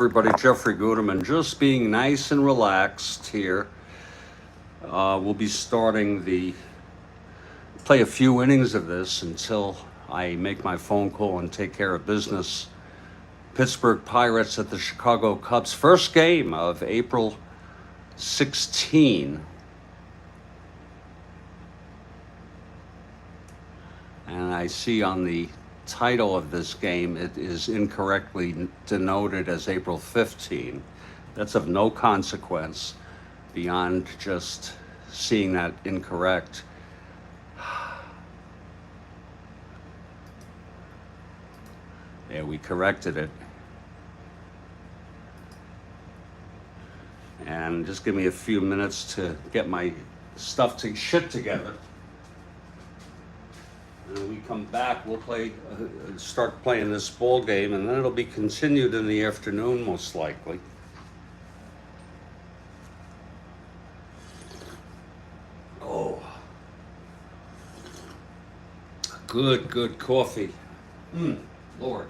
Everybody, Jeffrey Guterman, just being nice and relaxed here. We'll be starting play a few innings of this until I make my phone call and take care of business. Pittsburgh Pirates at the Chicago Cubs. First game of April 16. And I see on the title of this game, it is incorrectly denoted as April 15. That's of no consequence beyond just seeing that incorrect. There, we corrected it. And just give me a few minutes to get my shit together. And when we come back, we'll start playing this ball game, and then it'll be continued in the afternoon, most likely. Oh, good coffee. Lord.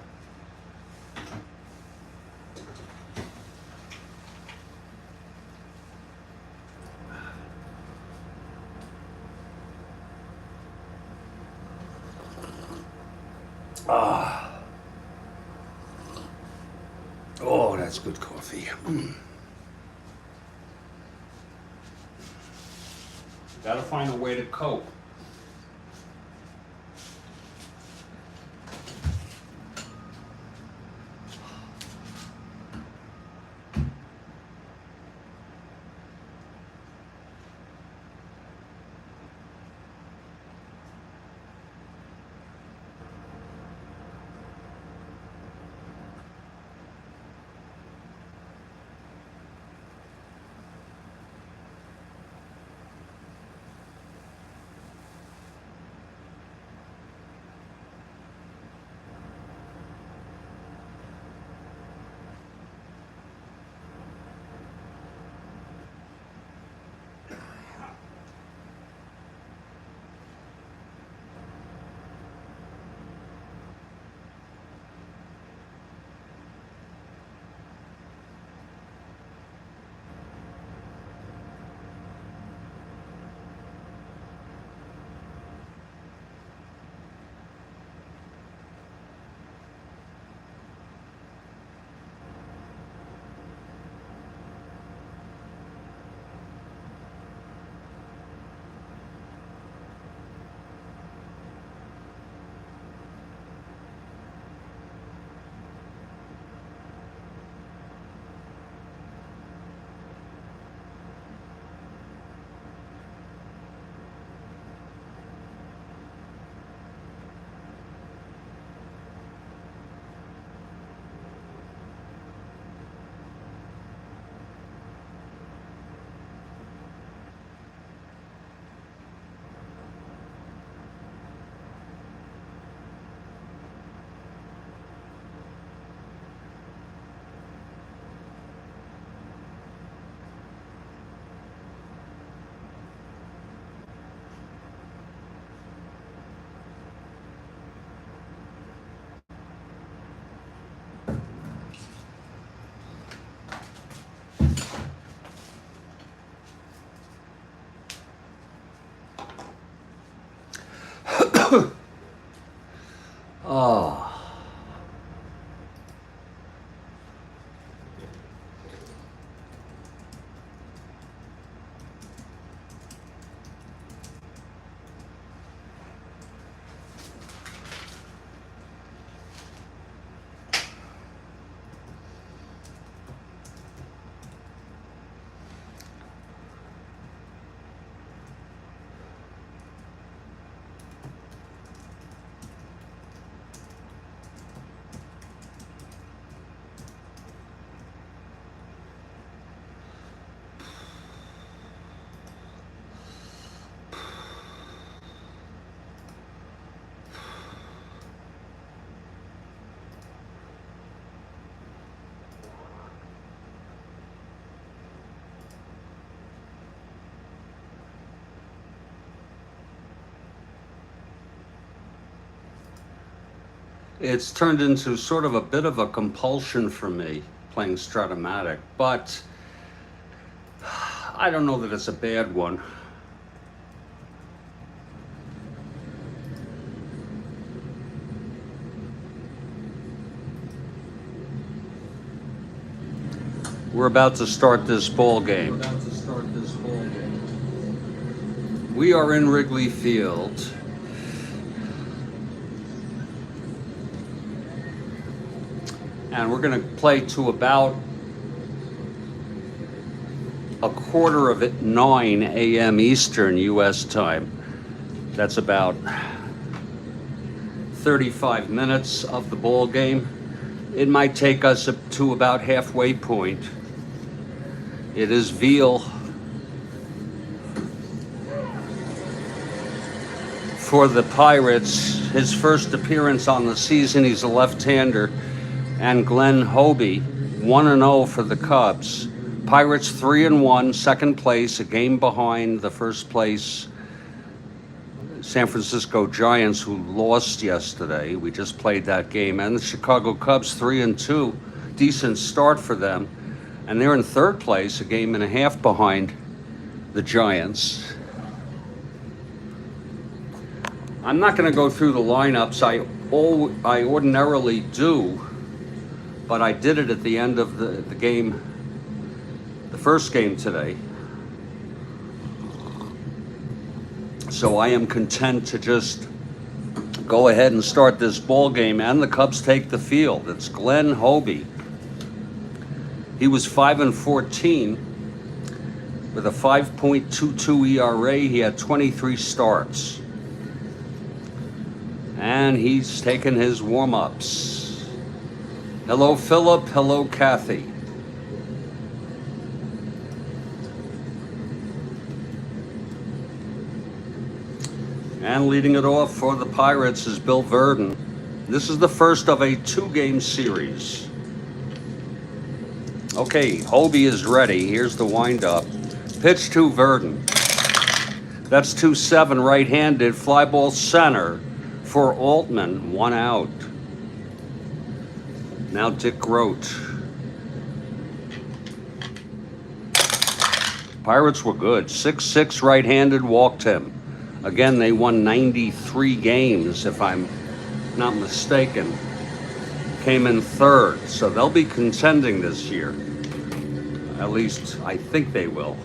Oh, that's good coffee. Gotta find a way to cope. Oh. It's turned into sort of a bit of a compulsion for me playing Strat-O-Matic, but I don't know that it's a bad one. We're about to start this ball game. We are in Wrigley Field. And we're going to play to about 9:15 a.m. Eastern U.S. time. That's about 35 minutes of the ball game. It might take us up to about halfway point. It is Veale for the Pirates. His first appearance on the season. He's a left-hander. And Hobbie, 1-0 for the Cubs. Pirates 3-1, second place, a game behind the first place San Francisco Giants, who lost yesterday. We just played that game. And the Chicago Cubs 3-2, decent start for them. And they're in third place, a game and a half behind the Giants. I'm not going to go through the lineups. I ordinarily do, but I did it at the end of the game, the first game today. So I am content to just go ahead and start this ball game, and the Cubs take the field. It's Hobbie. He was 5-14 with a 5.22 ERA. He had 23 starts. And he's taken his warm-ups. Hello, Philip. Hello, Kathy. And leading it off for the Pirates is Bill Verdon. This is the first of a 2-game series. Okay, Hobbie is ready. Here's the windup. Pitch to Verdon. That's 2-7 right-handed. Fly ball center for Altman. 1 out. Now Dick Grote. Pirates were good. 6-6 right-handed, walked him. Again, they won 93 games, if I'm not mistaken. Came in third, so they'll be contending this year. At least, I think they will.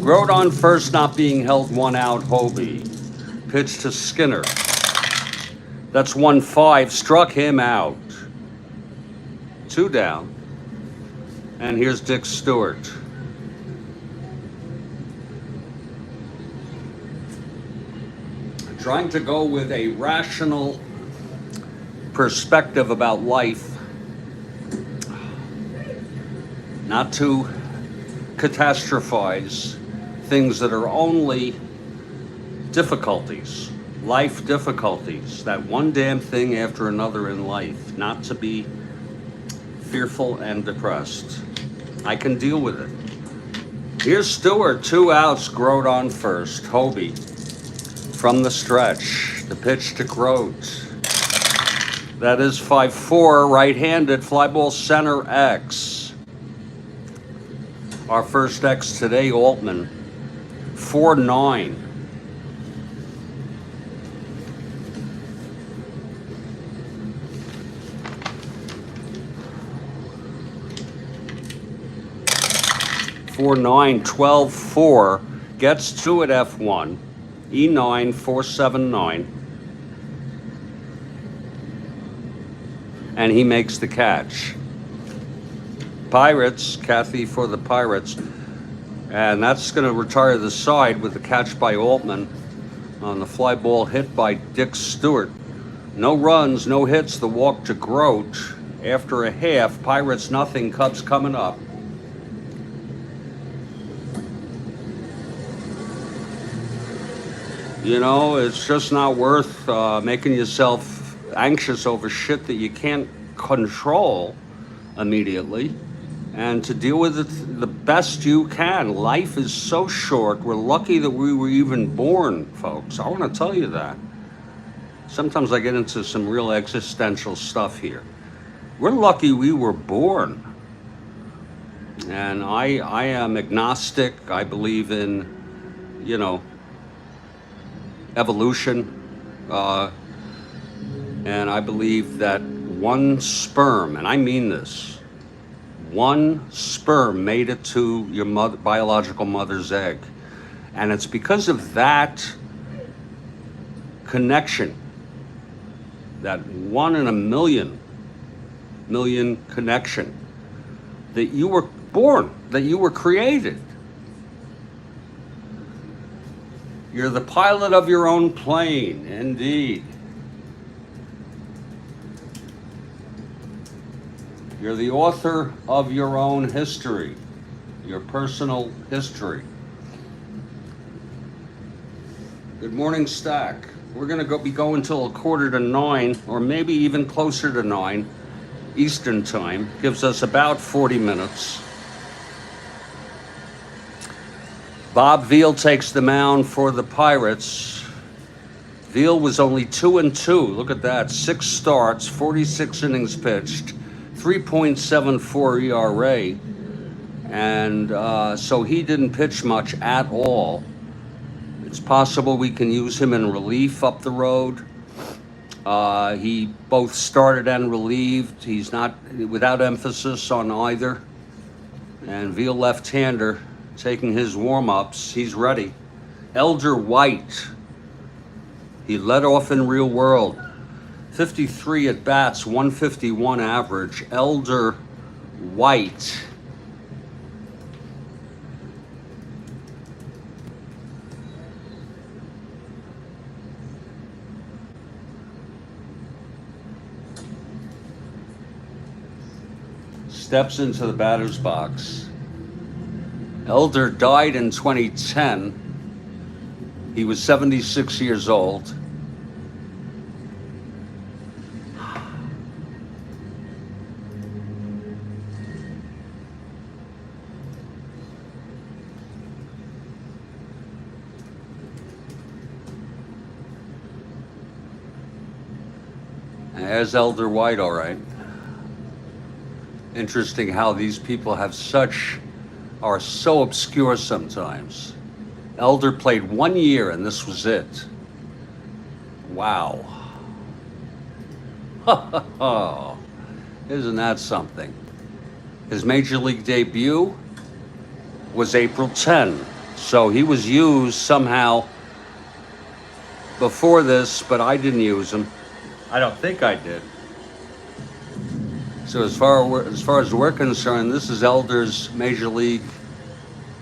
Grote on first, not being held, 1 out, Hobbie. Pitch to Skinner. That's 1-5, struck him out. 2 down. And here's Dick Stewart. Trying to go with a rational perspective about life. Not to catastrophize things that are only difficulties. Life difficulties. That one damn thing after another in life. Not to be fearful and depressed. I can deal with it. Here's Stewart, 2 outs, Grote on first. Hobbie from the stretch. The pitch to Grote. That is 5-4, right-handed, fly ball center X. Our first X today, Altman. 4-9. Four nine 12-4 gets to it F1 E9 479 and he makes the catch. Pirates, Kathy for the Pirates, and that's going to retire the side with the catch by Altman on the fly ball hit by Dick Stewart. No runs, no hits, the walk to Grote. After a half, Pirates nothing, Cubs coming up. You know, it's just not worth making yourself anxious over shit that you can't control immediately, and to deal with it the best you can. Life is so short. We're lucky that we were even born, folks. I want to tell you that. Sometimes I get into some real existential stuff here. We're lucky we were born. And I am agnostic. I believe in, you know, evolution. And I believe that one sperm, and I mean this, one sperm made it to your biological mother's egg. And it's because of that connection, that 1 in a million connection, that you were born, that you were created. You're the pilot of your own plane, indeed. You're the author of your own history, your personal history. Good morning, Stack. We're going to be going till 8:45, or maybe even closer to 9 Eastern time. Gives us about 40 minutes. Bob Veale takes the mound for the Pirates. Veale was only 2-2. Look at that. 6 starts, 46 innings pitched, 3.74 ERA. And so he didn't pitch much at all. It's possible we can use him in relief up the road. He both started and relieved. He's not without emphasis on either. And Veale left-hander taking his warm-ups. He's ready. Elder White. He led off in Real World. 53 at bats, 151 average. Elder White. Steps into the batter's box. Elder died in 2010. He was 76 years old. There's Elder White, all right. Interesting how these people are so obscure sometimes. Elder played 1 year and this was it. Wow. Isn't that something? His major league debut was April 10. So he was used somehow before this, but I didn't use him. I don't think I did. So as far as we're concerned, this is Elder's major league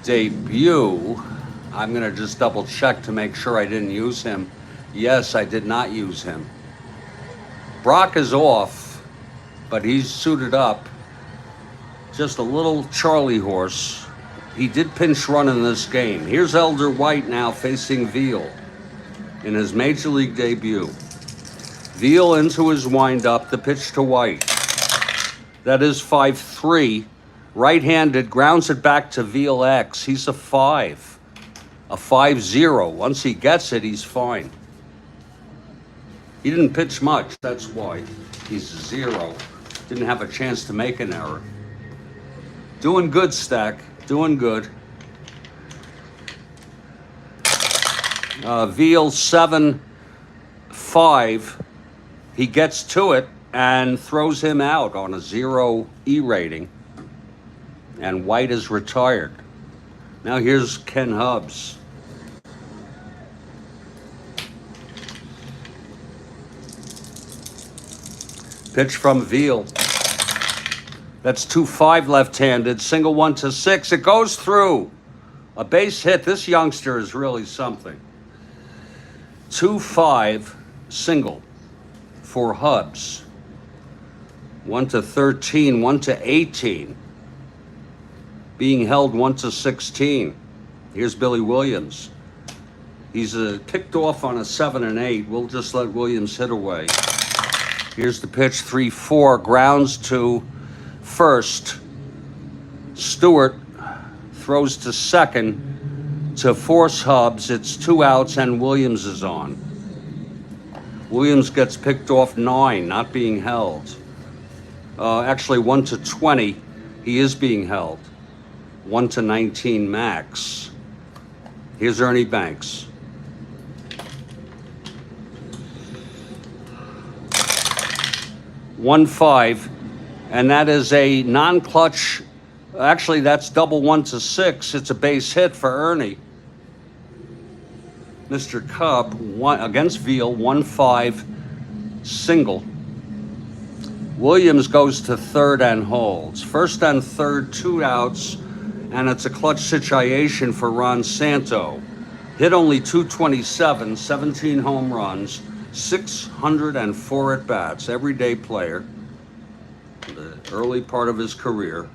debut. I'm going to just double check to make sure I didn't use him. Yes, I did not use him. Brock is off, but he's suited up. Just a little Charlie horse. He did pinch run in this game. Here's Elder White now facing Veale in his major league debut. Veale into his windup, the pitch to White. That is 5-3. Right-handed, grounds it back to Veale X. He's a 5. A 5-0. Once he gets it, he's fine. He didn't pitch much, that's why. He's a 0. Didn't have a chance to make an error. Doing good, Stack. Doing good. Veale 7-5. He gets to it and throws him out on a 0 E rating. And White is retired. Now here's Ken Hubbs. Pitch from Veale. That's 2-5 left-handed. Single 1-6. It goes through. A base hit. This youngster is really something. 2-5 single for Hubbs. 1-13, 1-18. Being held 1-16. Here's Billy Williams. He's picked off on a 7-8. We'll just let Williams hit away. Here's the pitch, 3-4. Grounds to first. Stewart throws to second to force Hubbs. It's 2 outs and Williams is on. Williams gets picked off 9, not being held. Actually 1 to 20, he is being held. 1 to 19 max. Here's Ernie Banks. $1-5, and that is a non-clutch. Actually, that's double 1 to 6. It's a base hit for Ernie. Mr. Cub against Veale, 1-5 single. Williams goes to third and holds. First and third, 2 outs, and it's a clutch situation for Ron Santo. Hit only .227, 17 home runs, 604 at-bats, everyday player, the early part of his career.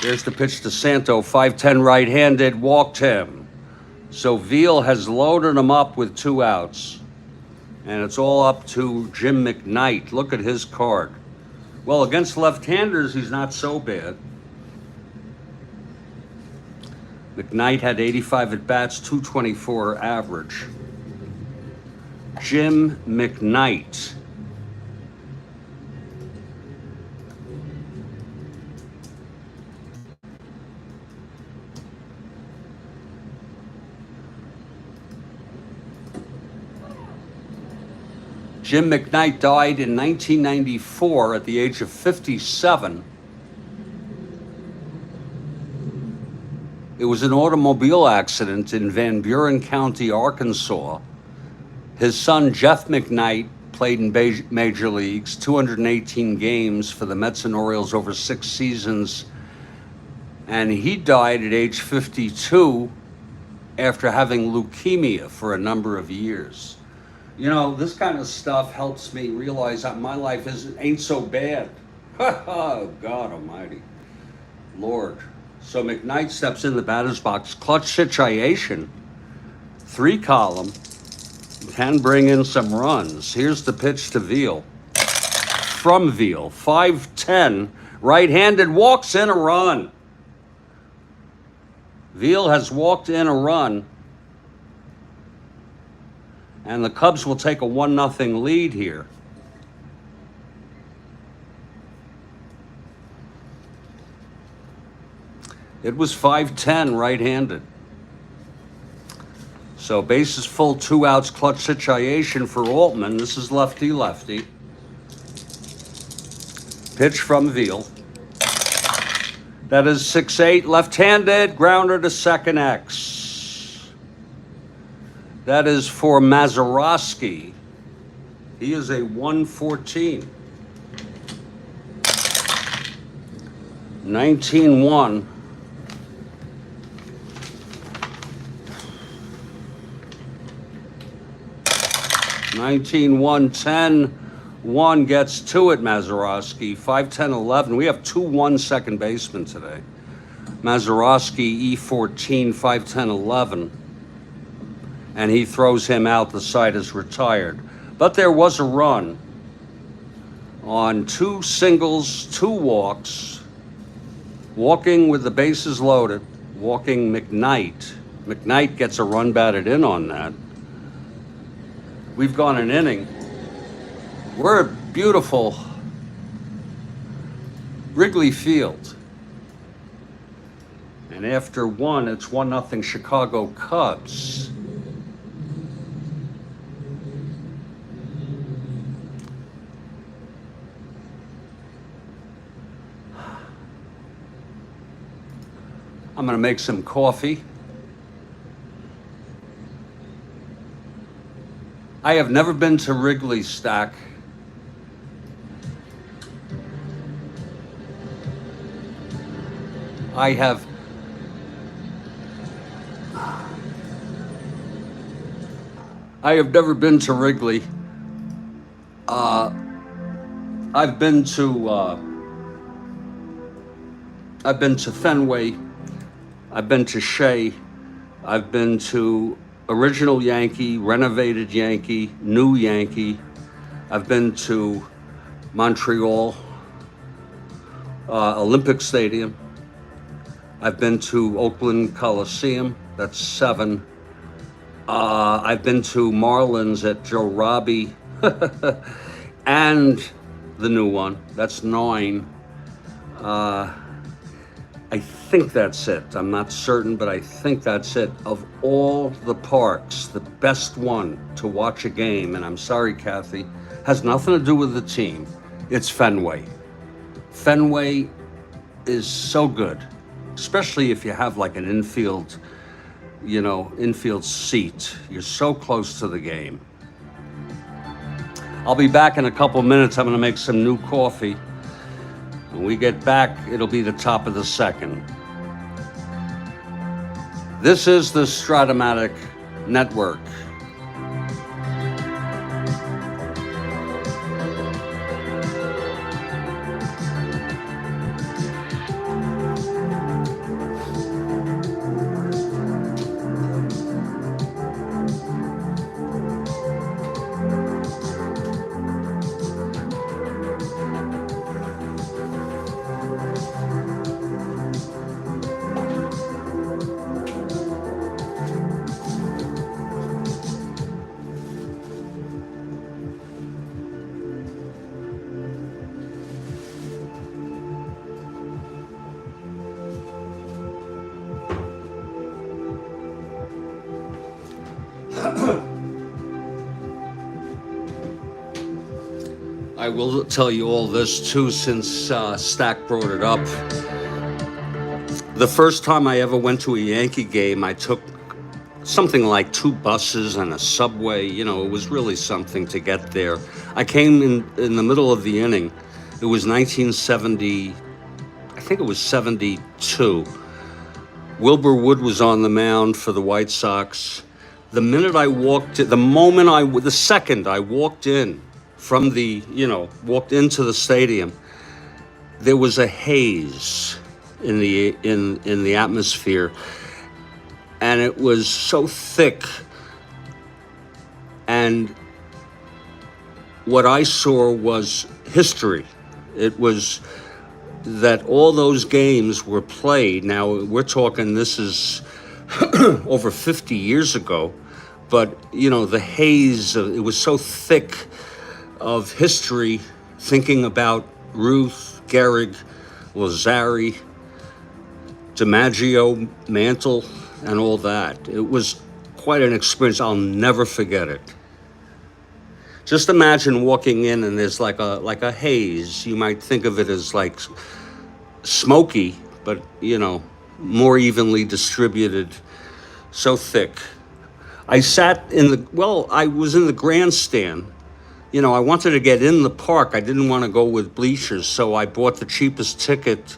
Here's the pitch to Santo, 5'10", right-handed, walked him. So Veale has loaded him up with 2 outs. And it's all up to Jim McKnight. Look at his card. Well, against left-handers, he's not so bad. McKnight had 85 at-bats, .224 average. Jim McKnight. Jim McKnight died in 1994 at the age of 57. It was an automobile accident in Van Buren County, Arkansas. His son, Jeff McKnight, played in major leagues, 218 games for the Mets and Orioles over 6 seasons. And he died at age 52 after having leukemia for a number of years. You know, this kind of stuff helps me realize that my life ain't so bad. God almighty. Lord. So McKnight steps in the batter's box. Clutch situation. 3 column. Can bring in some runs. Here's the pitch to Veale. From Veale. 5'10", right-handed, walks in a run. Veale has walked in a run. And the Cubs will take a 1-0 lead here. It was 5'10", right-handed. So bases full, 2 outs, clutch situation for Altman. This is lefty-lefty. Pitch from Veale. That is 6-8, left-handed, grounder to second X. That is for Mazeroski. He is a 114. 19-1. One gets 2 at Mazeroski. 5-10-11. We have 2-1 second baseman today. Mazeroski, E14, 5-10-11. And he throws him out. The side is retired. But there was a run on 2 singles, 2 walks, walking with the bases loaded, walking McKnight. McKnight gets a run batted in on that. We've gone an inning. We're at beautiful Wrigley Field. And after 1, it's 1-0 Chicago Cubs. I'm going to make some coffee. I have never been to Wrigley, Stack. I have never been to Wrigley. I've been to Fenway. I've been to Shea. I've been to original Yankee, renovated Yankee, new Yankee. I've been to Montreal, Olympic Stadium. I've been to Oakland Coliseum. That's 7. I've been to Marlins at Joe Robbie. And the new one. That's 9. I think that's it. I'm not certain, but I think that's it. Of all the parks, the best one to watch a game, and I'm sorry, Kathy, has nothing to do with the team. It's Fenway. Fenway is so good, especially if you have like an infield, infield seat. You're so close to the game. I'll be back in a couple minutes. I'm going to make some new coffee. When we get back, it'll be the top of the second. This is the Strat-O-Matic Network. I will tell you all this too, since Stack brought it up. The first time I ever went to a Yankee game, I took something like 2 buses and a subway. It was really something to get there. I came in the middle of the inning. It was 1970, I think it was 72. Wilbur Wood was on the mound for the White Sox. The second I walked in from walked into the stadium, there was a haze in the atmosphere, and it was so thick. And what I saw was history. It was that all those games were played. Now we're talking, this is over 50 years ago, but the haze, it was so thick of history, thinking about Ruth, Gehrig, Lazari, DiMaggio, Mantle, and all that. It was quite an experience. I'll never forget it. Just imagine walking in and there's like a haze. You might think of it as like smoky, but more evenly distributed, so thick. I was in the grandstand. I wanted to get in the park. I didn't want to go with bleachers, so I bought the cheapest ticket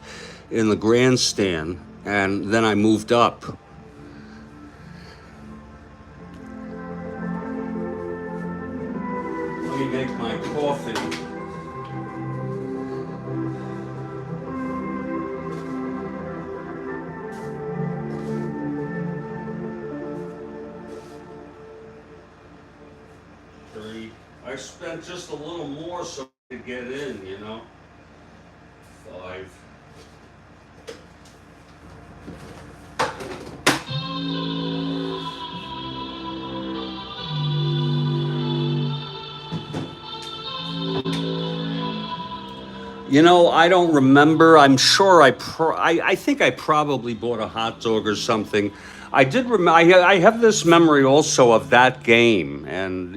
in the grandstand, and then I moved up. Let me make my coffee. I spent just a little more so I could get in, 5. I don't remember. I'm sure I think I probably bought a hot dog or something. I did remember. I have this memory also of that game, and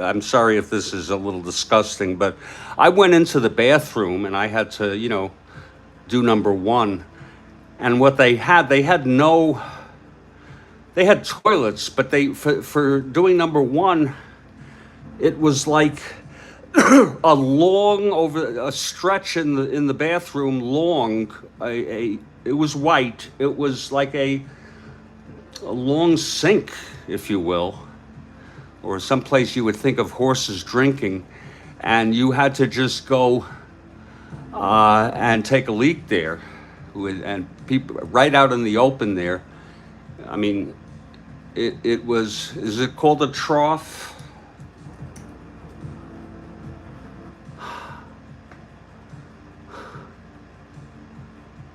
I'm sorry if this is a little disgusting, but I went into the bathroom and I had to, do number 1, and what they had toilets, but for doing number 1, it was like over a stretch in the bathroom, long. It was white. It was like a long sink, if you will, or someplace you would think of horses drinking, and you had to just go and take a leak there, and people right out in the open there. I mean, it was. Is it called a trough?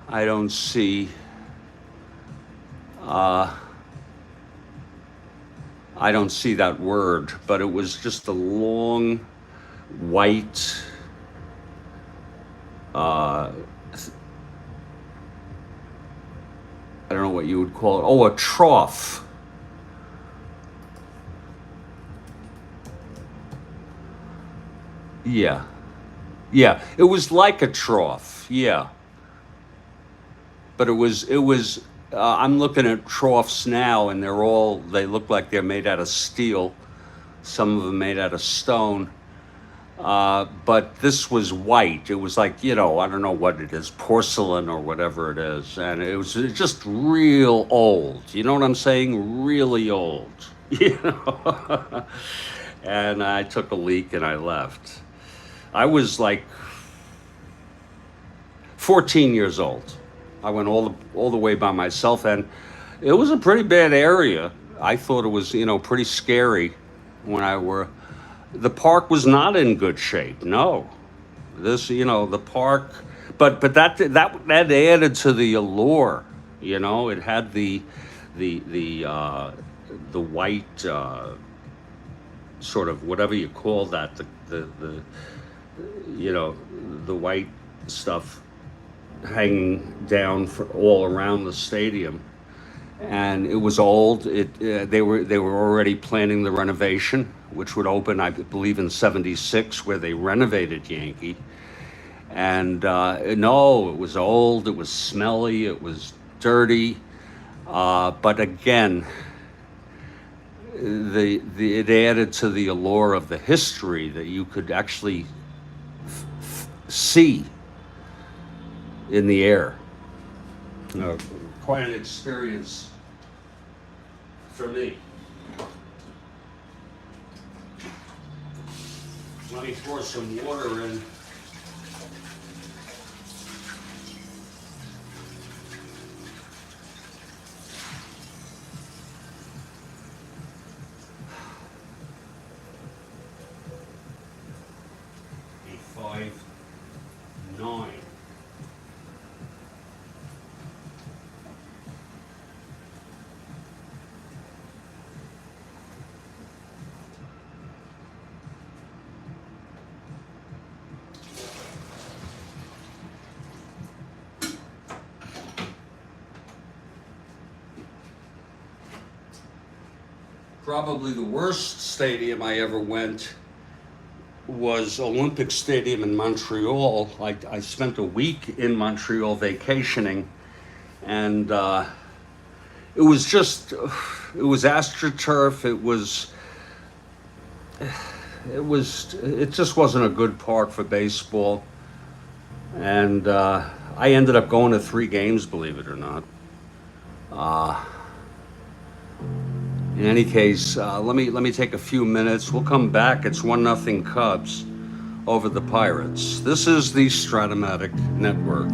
I don't see. I don't see that word, but it was just a long white, I don't know what you would call it. Oh, a trough. Yeah. Yeah. It was like a trough. Yeah. But I'm looking at troughs now and they look like they're made out of steel. Some of them made out of stone. But this was white. It was like, I don't know what it is, porcelain or whatever it is. And it was just real old. You know what I'm saying? Really old. You know? And I took a leak and I left. I was like 14 years old. I went all the way by myself, and it was a pretty bad area. I thought it was, pretty scary when I were. The park was not in good shape. No, the park, but that added to the allure. It had the white sort of whatever you call that the white stuff hanging down for all around the stadium, and it was old. They were already planning the renovation, which would open, I believe, in '76, where they renovated Yankee. And no, it was old. It was smelly. It was dirty. But again, it added to the allure of the history that you could actually see in the air. Quite an experience for me. Let me pour some water in. Five, 9. Probably the worst stadium I ever went was Olympic Stadium in Montreal. I spent a week in Montreal vacationing, and it was AstroTurf. It just wasn't a good park for baseball, and I ended up going to 3 games, believe it or not. In any case, let me take a few minutes. We'll come back. It's 1-0 Cubs over the Pirates. This is the Strat-O-Matic Network.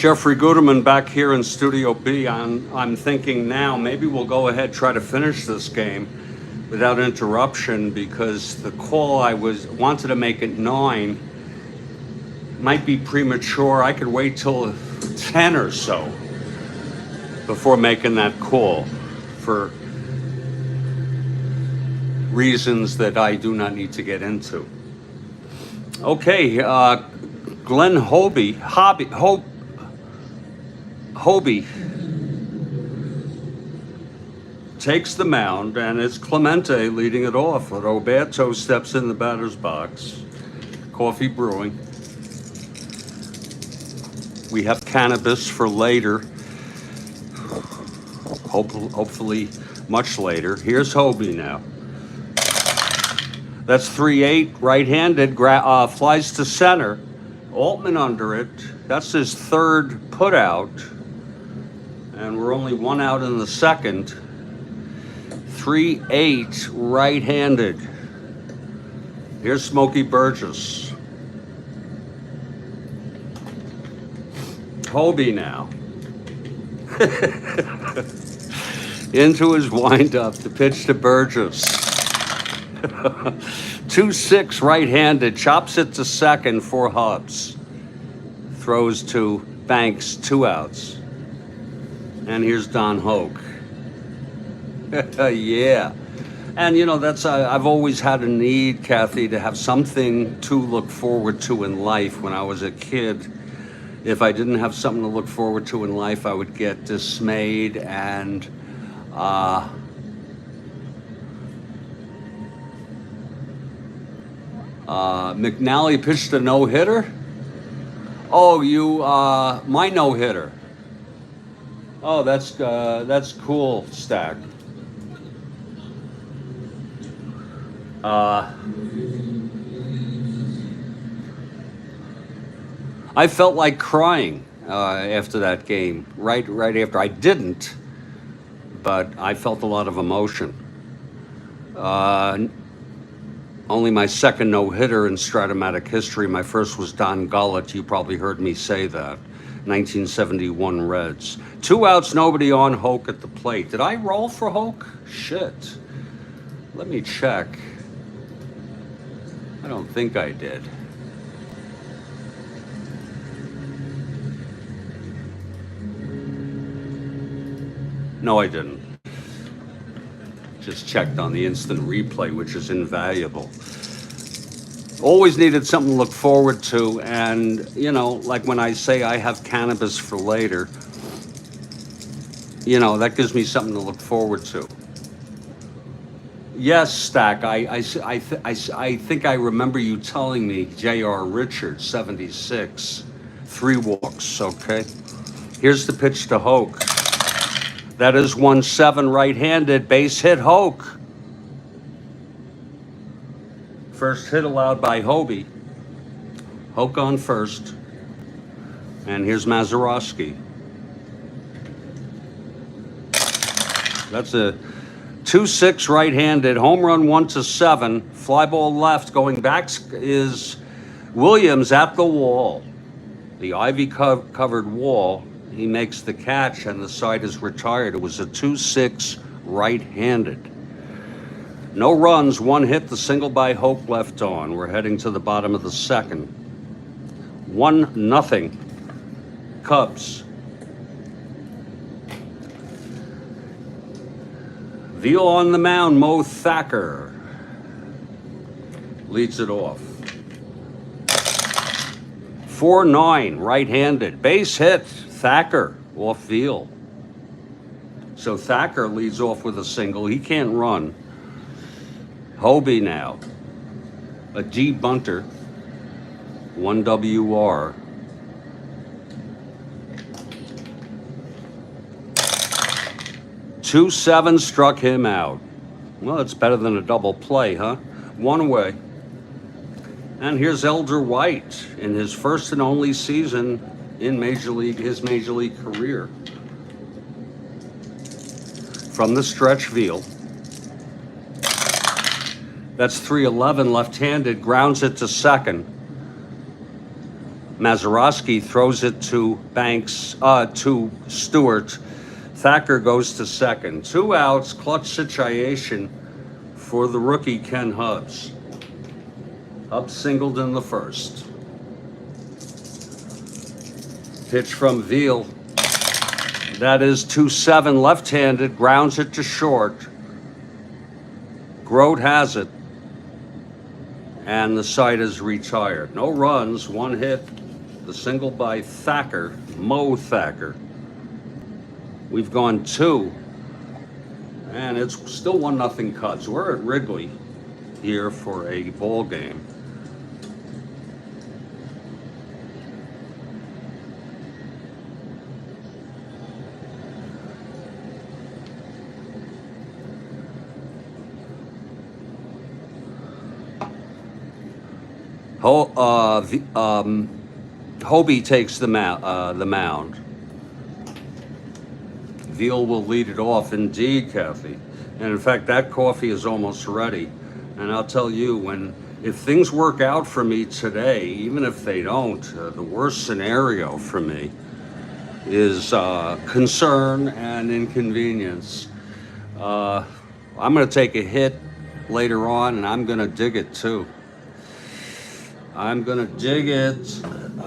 Jeffrey Guterman back here in Studio B. I'm thinking now maybe we'll go ahead try to finish this game without interruption, because the call I wanted to make at 9 might be premature. I could wait till 10 or so before making that call for reasons that I do not need to get into. Okay, Glenn Hobbie takes the mound, and it's Clemente leading it off. Roberto steps in the batter's box. Coffee brewing. We have cannabis for later. Hopefully much later. Here's Hobbie now. That's 3-8, right-handed, flies to center. Altman under it. That's his third put out. And we're only 1 out in the second. 3-8, right-handed. Here's Smokey Burgess. Hobbie now. Into his windup, the pitch to Burgess. 2-6, right-handed, chops it to second for Hubs. Throws to Banks, 2 outs. And here's Don Hoke. Yeah. And you know, that's I've always had a need, Kathy, to have something to look forward to in life. When I was a kid, if I didn't have something to look forward to in life, I would get dismayed. And McNally pitched a no-hitter. Oh, my no-hitter. Oh, that's cool, Stack. I felt like crying after that game. Right after. I didn't, but I felt a lot of emotion. Only my second no-hitter in Strat-O-Matic history. My first was Don Gullett. You probably heard me say that. 1971 Reds. 2 outs, nobody on. Hoke at the plate. Did I roll for Hoke? Shit. Let me check. I don't think I did. No, I didn't. Just checked on the instant replay, which is invaluable. Always needed something to look forward to, and you know, like when I say I have cannabis for later, you know, that gives me something to look forward to. Yes, Stack, I think I remember you telling me J.R. Richards, 76, 3 walks, okay? Here's the pitch to Hoke. That is 1-7, right-handed, base hit Hoke. First hit allowed by Hobbie. Hoke on first. And here's Mazeroski. That's a 2-6, right-handed, home run 1-7. Fly ball left, going back is Williams at the wall. The ivy covered wall. He makes the catch, and the side is retired. It was a 2-6, right-handed. No runs, 1 hit, the single by Hope left on. We're heading to the bottom of the second. 1-0, Cubs. Veale on the mound, Mo Thacker leads it off. 4-9, right-handed, base hit, Thacker off Veale. So Thacker leads off with a single. He can't run. Hobbie now. A D bunter. 1 WR. Two 7 struck him out. Well, it's better than a double play, huh? One away. And here's Elder White in his first and only season in his major league career. From the stretch, Veale. That's 311 left-handed, grounds it to second. Mazeroski throws it to to Stewart. Thacker goes to second. 2 outs, clutch situation for the rookie Ken Hubbs. Hubbs singled in the first. Pitch from Veale. That is 2-7 left-handed, grounds it to short. Grote has it. And the side is retired. No runs, 1 hit. The single by Thacker, Mo Thacker. We've gone 2. And it's still 1-0 Cubs. We're at Wrigley here for a ball game. Hobbie takes the mound. Veale will lead it off, indeed, Kathy. And in fact, that coffee is almost ready. And I'll tell you, if things work out for me today, even if they don't, the worst scenario for me is concern and inconvenience. I'm going to take a hit later on, and I'm going to dig it too. I'm going to dig it. I'm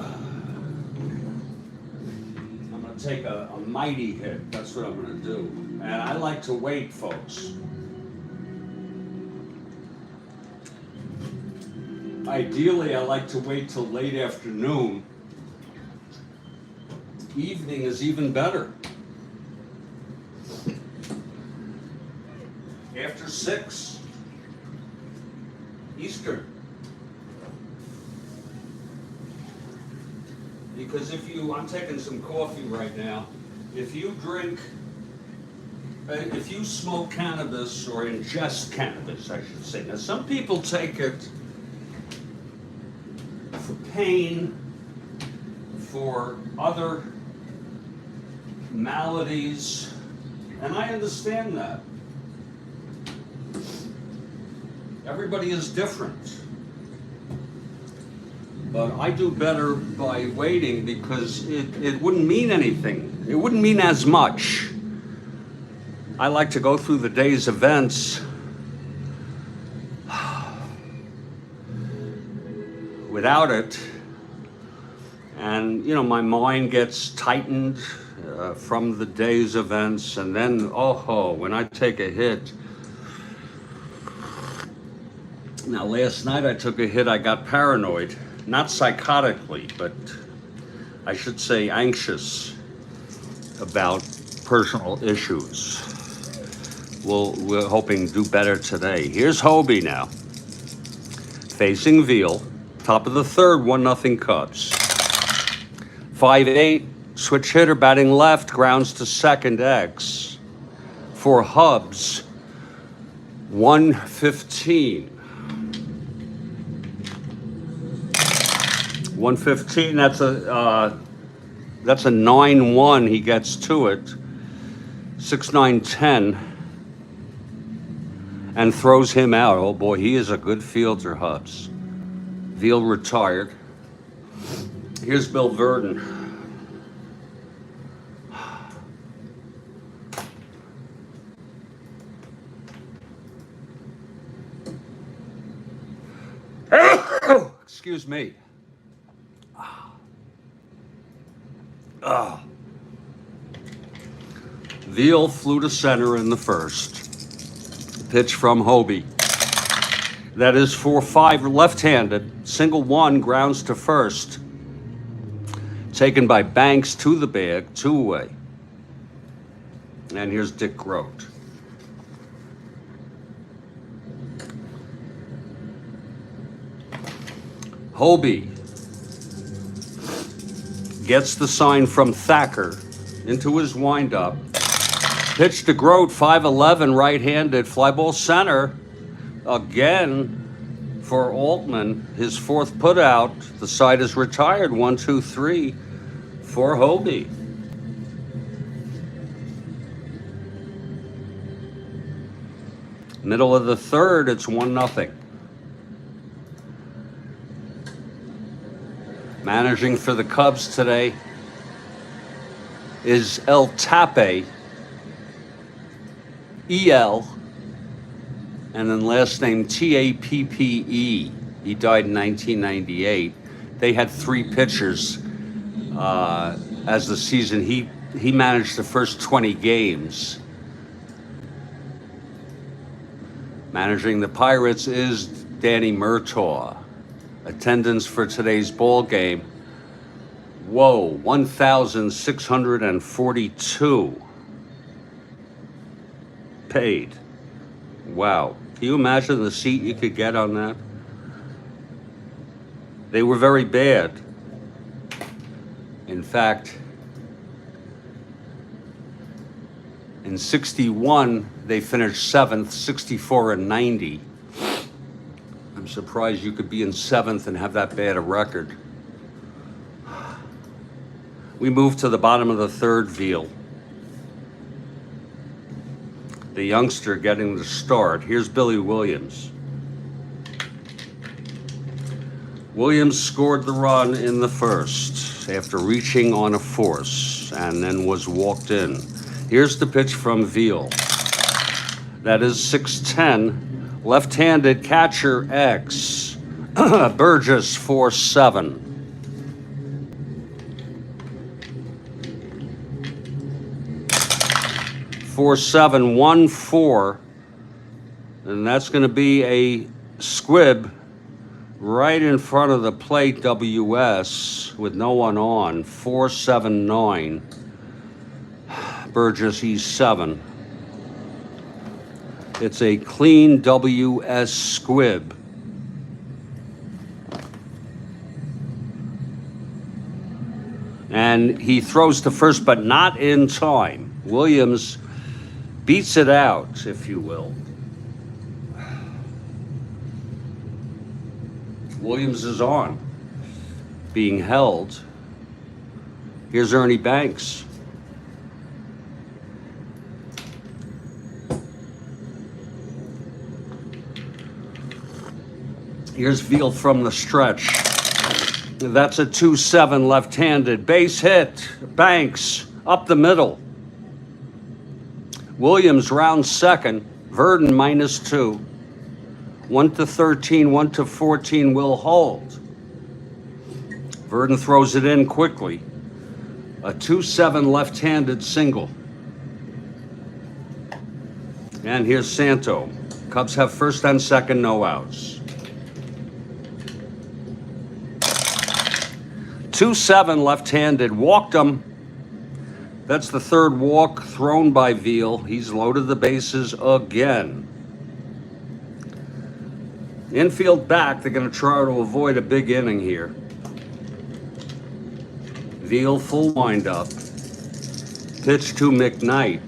going to take a mighty hit. That's what I'm going to do. And I like to wait, folks. Ideally, I like to wait till late afternoon. Evening is even better. After 6 Eastern. Because I'm taking some coffee right now. If you smoke cannabis or ingest cannabis, I should say. Now, some people take it for pain, for other maladies, and I understand that. Everybody is different. But I do better by waiting because it wouldn't mean anything. It wouldn't mean as much. I like to go through the day's events without it. And, my mind gets tightened from the day's events. And then, when I take a hit. Now, last night I took a hit, I got paranoid. Not psychotically, but I should say anxious about personal issues. We're hoping to do better today. Here's Hobbie now. Facing Veale. Top of the third, 1-0 Cubs. 5-8, switch hitter batting left, grounds to second X. For Hubbs, 115. 115, that's a 9-1, he gets to it. 6-9-10. And throws him out. Oh boy, he is a good fielder, Hubbs. Veale retired. Here's Bill Verdon. Excuse me. Veale flew to center in the first. Pitch from Hobbie. That is 4-5 left-handed. Single 1 grounds to first. Taken by Banks to the bag, 2 away. And here's Dick Grote. Hobbie gets the sign from Thacker into his windup. Pitch to Grote, 5'11", right-handed, fly ball center. Again for Altman, his fourth putout. The side is retired, 1-2-3 for Hobbie. Middle of the third, it's 1-0. Managing for the Cubs today is El Tape, E-L, and then last name T-A-P-P-E. He died in 1998. They had 3 pitchers as the season. He managed the first 20 games. Managing the Pirates is Danny Murtaugh. Attendance for today's ball game, whoa, 1,642 paid. Wow, can you imagine the seat you could get on that? They were very bad. In fact, in 61, they finished 7th, 64 and 90. I'm surprised you could be in 7th and have that bad a record. We move to the bottom of the third, Veale. The youngster getting the start. Here's Billy Williams. Williams scored the run in the first after reaching on a force and then was walked in. Here's the pitch from Veale. That is 6'10", left-handed catcher X. Burgess 4-7. Four, 7, 1, 4, and that's going to be a squib right in front of the plate. WS with no one on. 4-7-9. Burgess E7. It's a clean WS squib. And he throws to first, but not in time. Williams beats it out, if you will. Williams is on, being held. Here's Ernie Banks. Here's Veale from the stretch. That's a 2-7 left-handed. Base hit. Banks up the middle. Williams rounds second. Verdon -2. 1-13, 1-14 will hold. Verdon throws it in quickly. A 2-7 left-handed single. And here's Santo. Cubs have first and second, no outs. 2-7 left-handed, walked him. That's the third walk thrown by Veale. He's loaded the bases again. Infield back, they're going to try to avoid a big inning here. Veale full windup. Pitch to McKnight.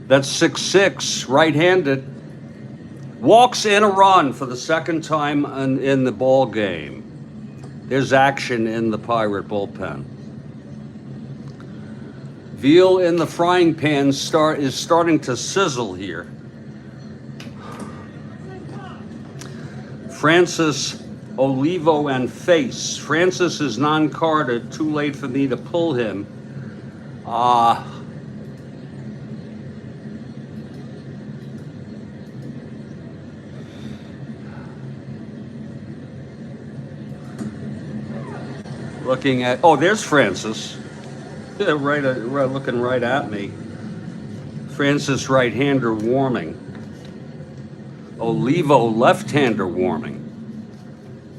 That's 6-6, right-handed. Walks in a run for the second time in the ball game. There's action in the Pirate bullpen. Veale in the frying pan is starting to sizzle here. Francis, Olivo, and Face. Francis is non-carded. Too late for me to pull him. Looking at, oh, there's Francis. Yeah, right, looking right at me. Francis right-hander warming. Olivo left-hander warming.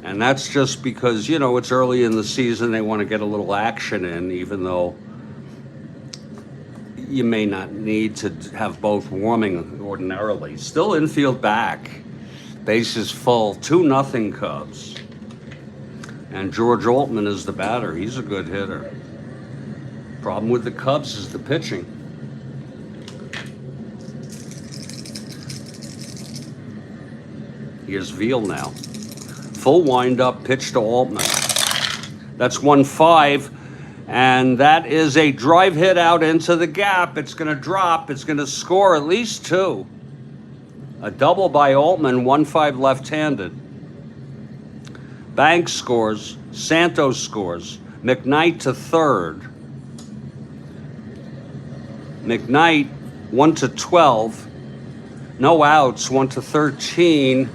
And that's just because, you know, it's early in the season. They want to get a little action in, even though you may not need to have both warming ordinarily. Still infield back. Bases full, 2-0 Cubs. And George Altman is the batter. He's a good hitter. Problem with the Cubs is the pitching. Here's Veale now. Full windup, pitch to Altman. That's 1-5, and that is a drive hit out into the gap. It's going to drop. It's going to score at least 2. A double by Altman, 1-5 left-handed. Banks scores. Santos scores. McKnight to third. McKnight 1-12. No outs, 1-13.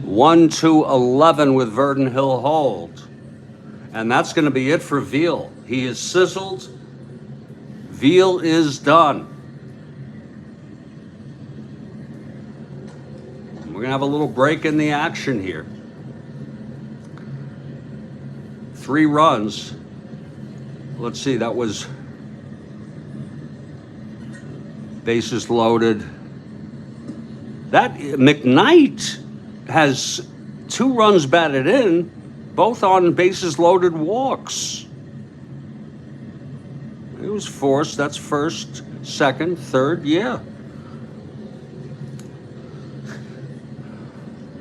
One to 11 with Verdon Hill hold. And that's going to be it for Veale. He is sizzled. Veale is done. We're going to have a little break in the action here. 3 runs. Let's see, that was bases loaded. That McKnight has 2 runs batted in, both on bases loaded walks. It was forced. That's first, second, third, yeah.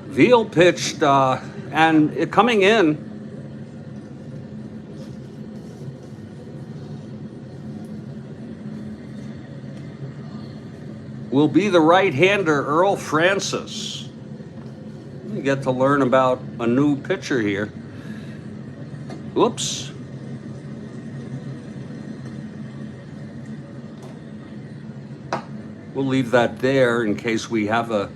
Veale pitched, and coming in, will be the right-hander Earl Francis. You get to learn about a new pitcher here. Whoops. We'll leave that there in case we have a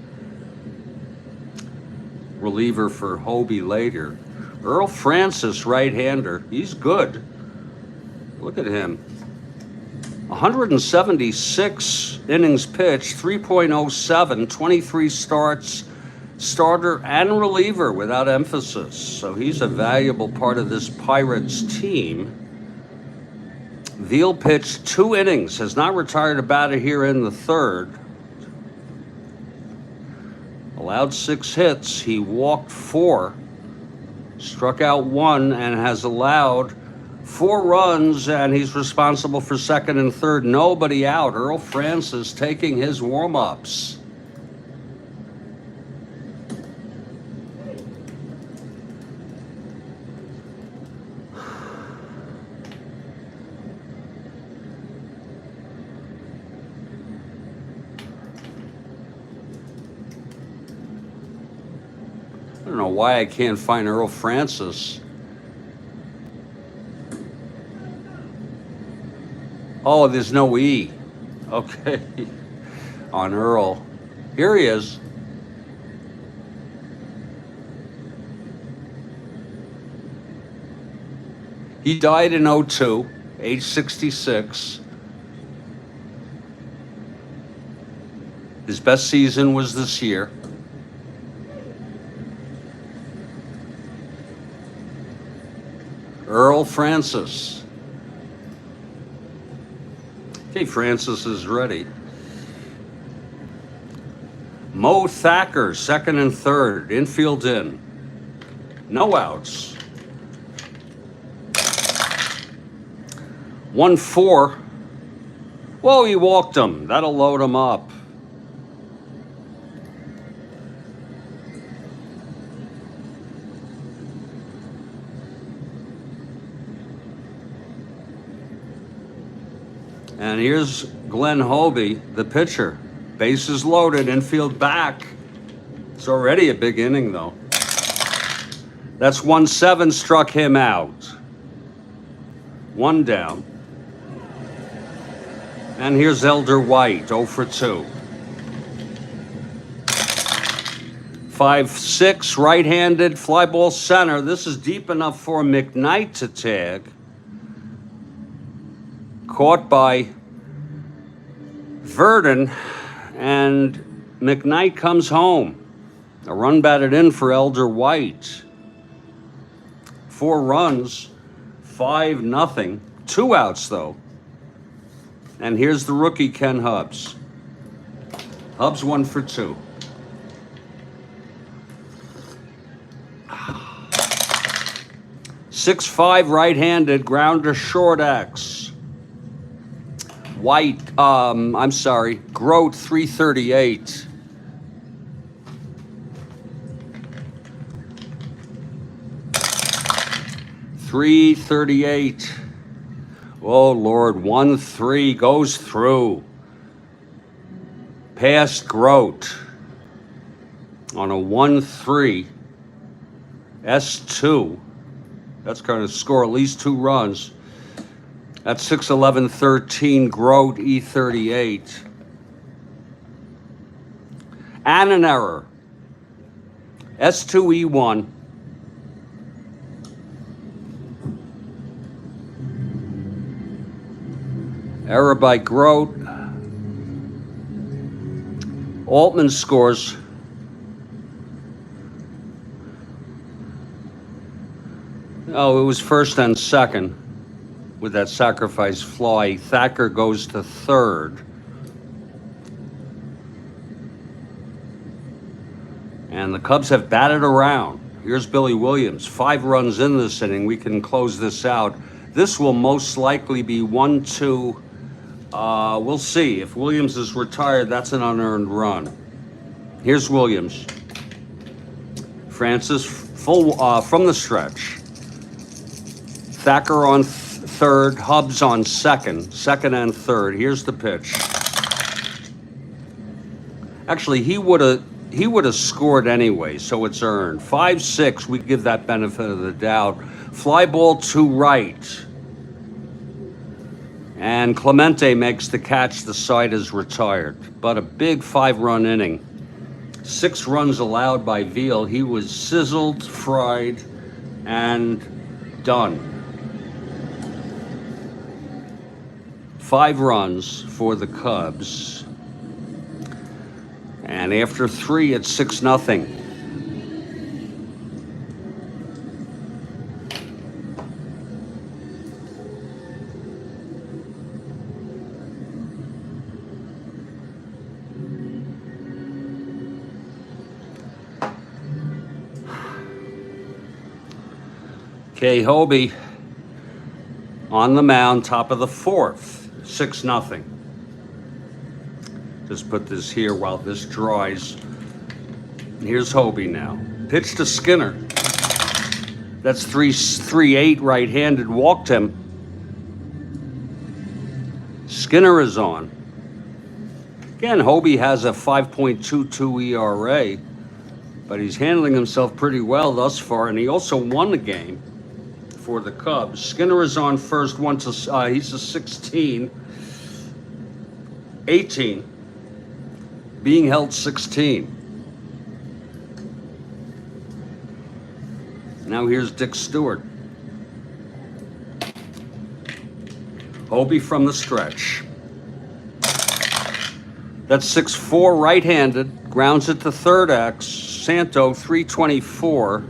reliever for Hobbie later. Earl Francis, right-hander. He's good. Look at him. 176 innings pitched, 3.07, 23 starts, starter and reliever without emphasis. So he's a valuable part of this Pirates team. Veale pitched 2 innings, has not retired a batter here in the third. Allowed 6 hits. He walked 4, struck out 1, and has allowed 4 runs, and he's responsible for second and third. Nobody out. Earl Francis taking his warm-ups. I don't know why I can't find Earl Francis. Oh, there's no E. Okay. On Earl. Here he is. He died in 2002, age 66. His best season was this year. Earl Francis. Okay, Francis is ready. Mo Thacker, second and third. Infield in. No outs. 1-4. Whoa, he walked him. That'll load him up. And here's Glenn Hobbie, the pitcher. Bases loaded, infield back. It's already a big inning, though. That's 1-7, struck him out. 1 down. And here's Elder White, 0 for 2. 5-6, right-handed, fly ball center. This is deep enough for McKnight to tag. Caught by Verdon, and McKnight comes home. A run batted in for Elder White. 4 runs, 5-0. 2 outs, though. And here's the rookie, Ken Hubbs. Hubbs 1 for 2. .65 right-handed, grounder short X. White, Grote 338. .338. Oh Lord, 1-3 goes through. Past Grote on a 1-3. S2. That's going to score at least 2 runs. That's 6-11-13 Grote E38. And an error. S2 E1. Error by Grote. Altman scores. Oh, it was first and second with that sacrifice fly. Thacker goes to third. And the Cubs have batted around. Here's Billy Williams. 5 runs in this inning. We can close this out. This will most likely be 1-2. We'll see. If Williams is retired, that's an unearned run. Here's Williams. Francis full from the stretch. Thacker on third, Hubbs on second and third. Here's the pitch. Actually, he would have scored anyway, so it's earned. 5-6, we give that benefit of the doubt. Fly ball to right. And Clemente makes the catch. The side is retired. But a big 5-run inning. 6 runs allowed by Veale. He was sizzled, fried, and done. 5 runs for the Cubs. And after 3, it's 6-0. Okay, Hobbie on the mound, top of the 4th. 6-0. Just put this here while this dries. Here's Hobbie now. Pitch to Skinner. That's 3-8 right-handed. Walked him. Skinner is on. Again, Hobbie has a 5.22 ERA, but he's handling himself pretty well thus far, and he also won the game for the Cubs. Skinner is on first. He's a 16. 18. Being held 16. Now here's Dick Stewart. Hobbie from the stretch. That's 6-4 right-handed. Grounds it to third X. Santo 324.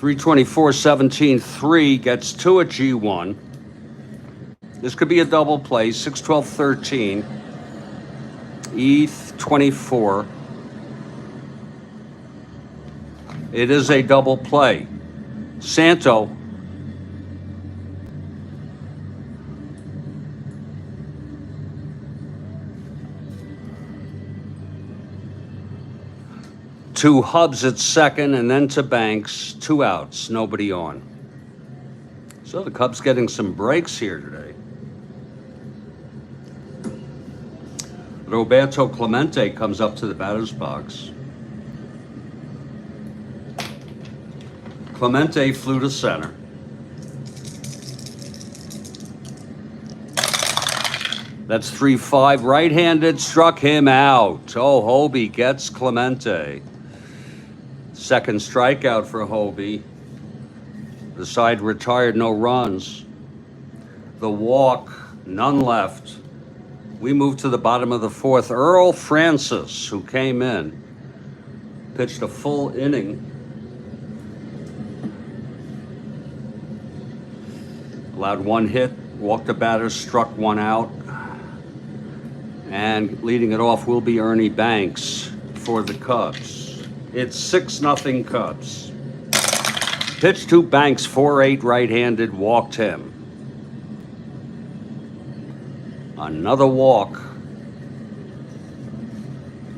324-17-3 gets 2 at G1. This could be a double play. 6-12-13. E24. It is a double play. Santo. To Hubbs at second, and then to Banks. 2 outs, nobody on. So the Cubs getting some breaks here today. Roberto Clemente comes up to the batter's box. Clemente flew to center. That's 3-5 right-handed, struck him out. Oh, Hobbie gets Clemente. Second strikeout for Hobbie. The side retired, no runs. The walk, none left. We move to the bottom of the 4th. Earl Francis, who came in. pitched a full inning. Allowed one hit, walked the batter, struck one out. And leading it off will be Ernie Banks for the Cubs. It's 6-0 Cubs. Pitch to Banks, 4-8 right-handed, walked him. Another walk.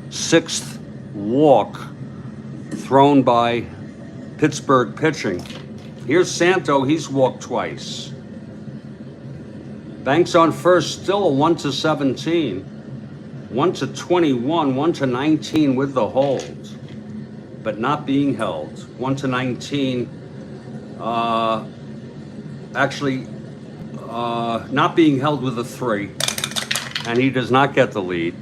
6th walk thrown by Pittsburgh pitching. Here's Santo, he's walked twice. Banks on first, still a 1-17. 1-21, 1-19 with the hold, but not being held. 1-19, not being held with a 3, and he does not get the lead.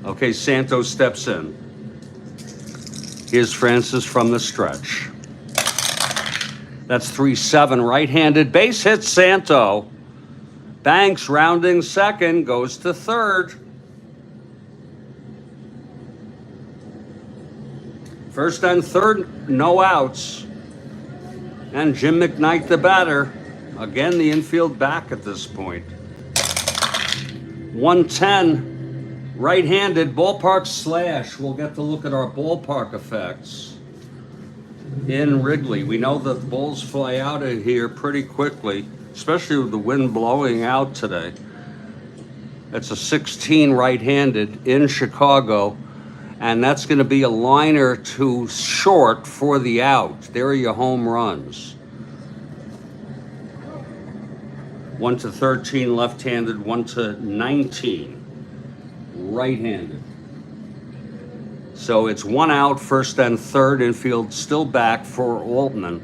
Okay, Santos steps in. Here's Francis from the stretch. That's 3-7, right-handed, base hit Santo. Banks rounding second, goes to third. First and third, no outs. And Jim McKnight, the batter. Again, the infield back at this point. 110, right-handed, ballpark slash. We'll get to look at our ballpark effects in Wrigley. We know that the balls fly out of here pretty quickly, especially with the wind blowing out today. It's a 16 right-handed in Chicago, and that's going to be a liner to short for the out. There are your home runs. 1-13 left-handed, 1-19 right-handed. So it's 1 out, first and third, infield still back for Altman.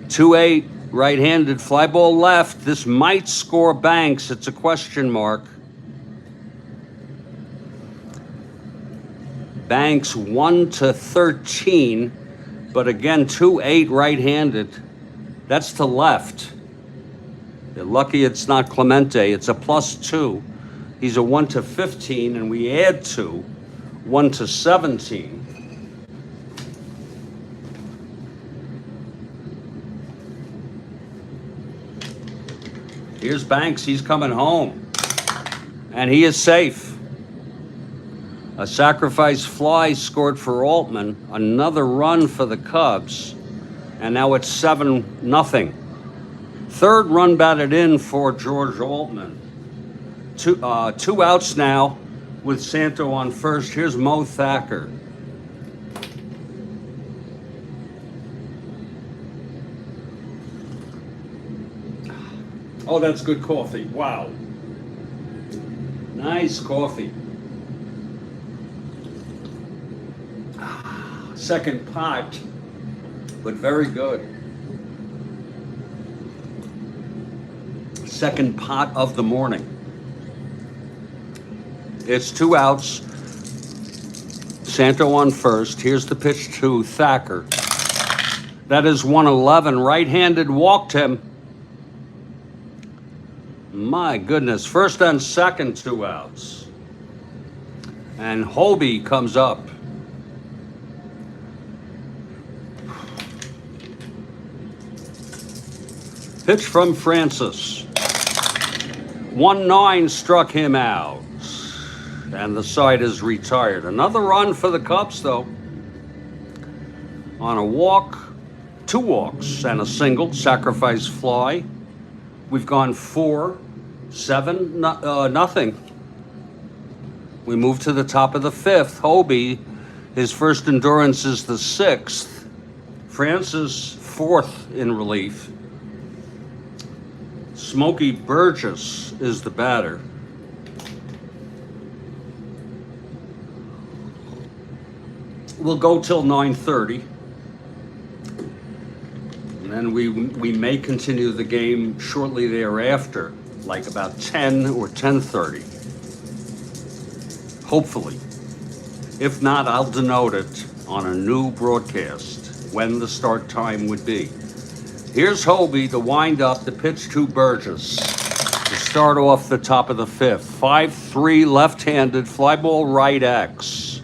.28 right-handed, fly ball left. This might score Banks. It's a question mark. Banks 1-13, but again 2-8 right-handed. That's to left. They're lucky it's not Clemente. It's a +2. He's a 1-15, and we add 2, 1-17. Here's Banks. He's coming home, and he is safe. A sacrifice fly scored for Altman. Another run for the Cubs, and now it's 7-0. Third run batted in for George Altman. Two outs now with Santo on first. Here's Mo Thacker. Oh, that's good coffee. Wow. Nice coffee. Second pot, but very good. Second pot of the morning. It's 2 outs. Santo on first. Here's the pitch to Thacker. That is 111. Right-handed, walked him. My goodness. First and second, 2 outs. And Hobbie comes up. Pitch from Francis. 1-9 struck him out, and the side is retired. Another run for the Cubs, though. On a walk, 2 walks, and a single, sacrifice fly. We've gone 4-7-0. We move to the top of the 5th. Hobbie, his first endurance is the 6th. Francis, 4th in relief. Smokey Burgess is the batter. We'll go till 9:30. And then we may continue the game shortly thereafter, like about 10 or 10:30. Hopefully. If not, I'll denote it on a new broadcast. when the start time would be. Here's Hobbie, the wind-up, the pitch to Burgess. To start off the top of the fifth. 5-3 left-handed, fly ball right X.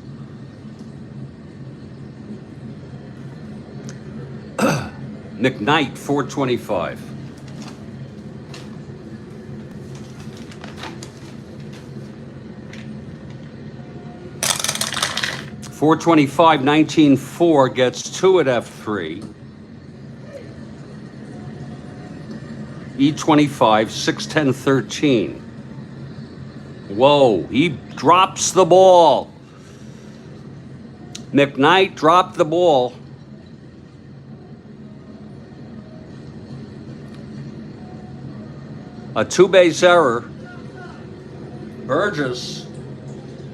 McKnight, 425. .425, 19-4 gets 2 at F3. E25, 6-10, 13. Whoa, he drops the ball. McKnight dropped the ball. A two-base error. Burgess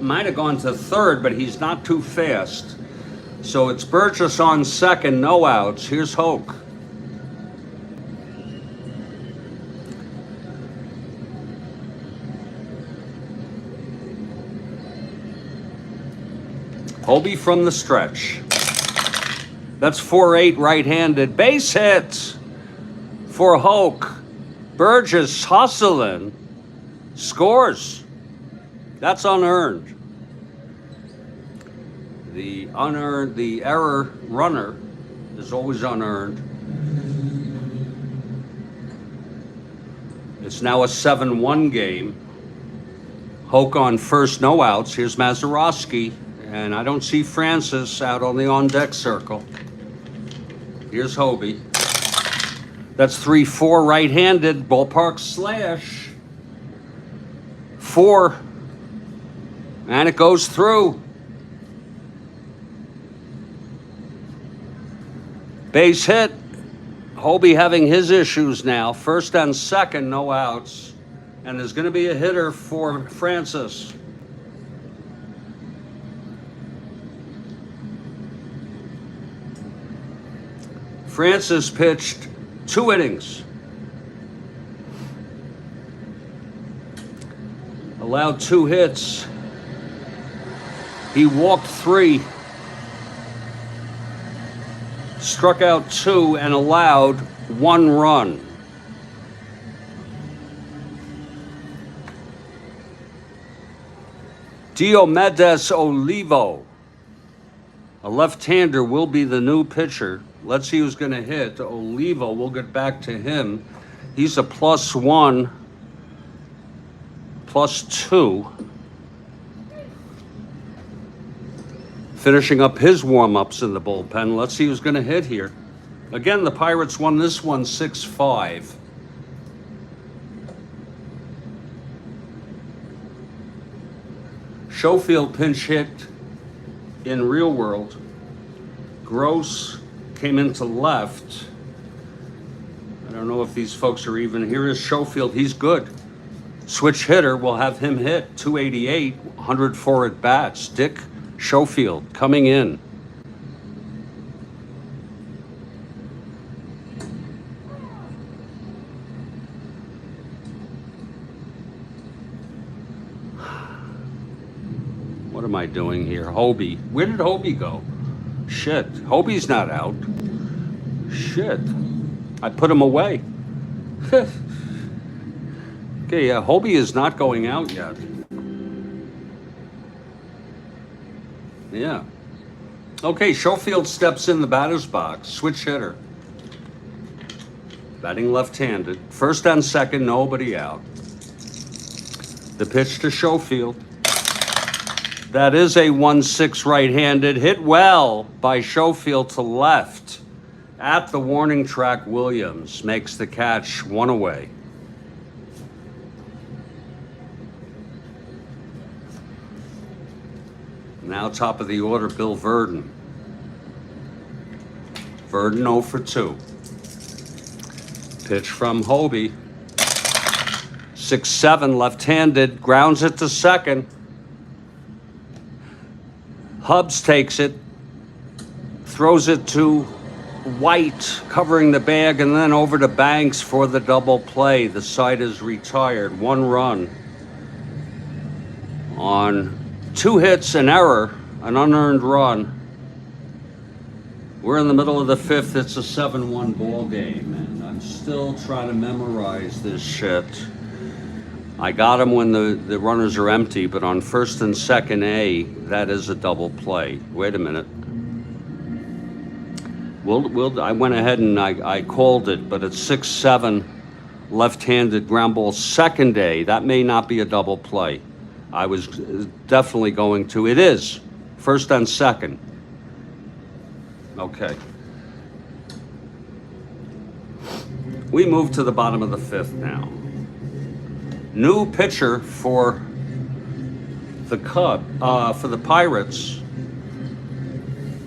might have gone to third, but he's not too fast. So it's Burgess on second, no outs. Here's Hoke. Hobbie from the stretch. That's 4-8 right-handed. Base hit for Hoke. Burgess hustling. Scores. That's unearned. The error runner is always unearned. It's now a 7-1 game. Hoke on first, no outs. Here's Mazeroski. And I don't see Francis out on the on-deck circle. Here's Hobbie. That's 3-4 right-handed, ballpark slash. 4. And it goes through. Base hit. Hobbie having his issues now. First and second, no outs. And there's going to be a hitter for Francis. Francis pitched 2 innings. Allowed 2 hits. He walked 3. Struck out 2 and allowed 1 run. Diomedes Olivo, a left-hander, will be the new pitcher. Let's see who's going to hit. Olivo, we'll get back to him. He's a +1, +2. Finishing up his warm-ups in the bullpen. Let's see who's going to hit here. Again, the Pirates won this one 6-5. Schofield pinch hit in real world. Gross came into left. I don't know if these folks are even. Here is Schofield. He's good. Switch hitter. We'll have him hit 288, 104 at bats. Dick Schofield coming in. What am I doing here? Hobbie. Where did Hobbie go? Shit. Hobbie's not out. Shit. I put him away. Okay, yeah, Hobbie is not going out yet. Yeah. Okay, Schofield steps in the batter's box. Switch hitter. Batting left-handed. First and second, nobody out. The pitch to Schofield. That is a 1-6 right-handed. Hit well by Schofield to left. At the warning track, Williams makes the catch, 1 away. Now top of the order, Bill Verdon. Verdon 0 for 2. Pitch from Hobbie. 6-7 left-handed, grounds it to second. Hubbs takes it, throws it to White, covering the bag, and then over to Banks for the double play. The side is retired. 1 run on 2 hits, an error, an unearned run. We're in the middle of the fifth. It's a 7-1 ball game, and I'm still trying to memorize this shit. I got him when the runners are empty, but on first and second A, that is a double play. Wait a minute. I went ahead and I called it, but it's 6-7 left-handed ground ball second A. That may not be a double play. I was definitely going to. It is first and second. Okay. We move to the bottom of the fifth now. New pitcher for the for the Pirates.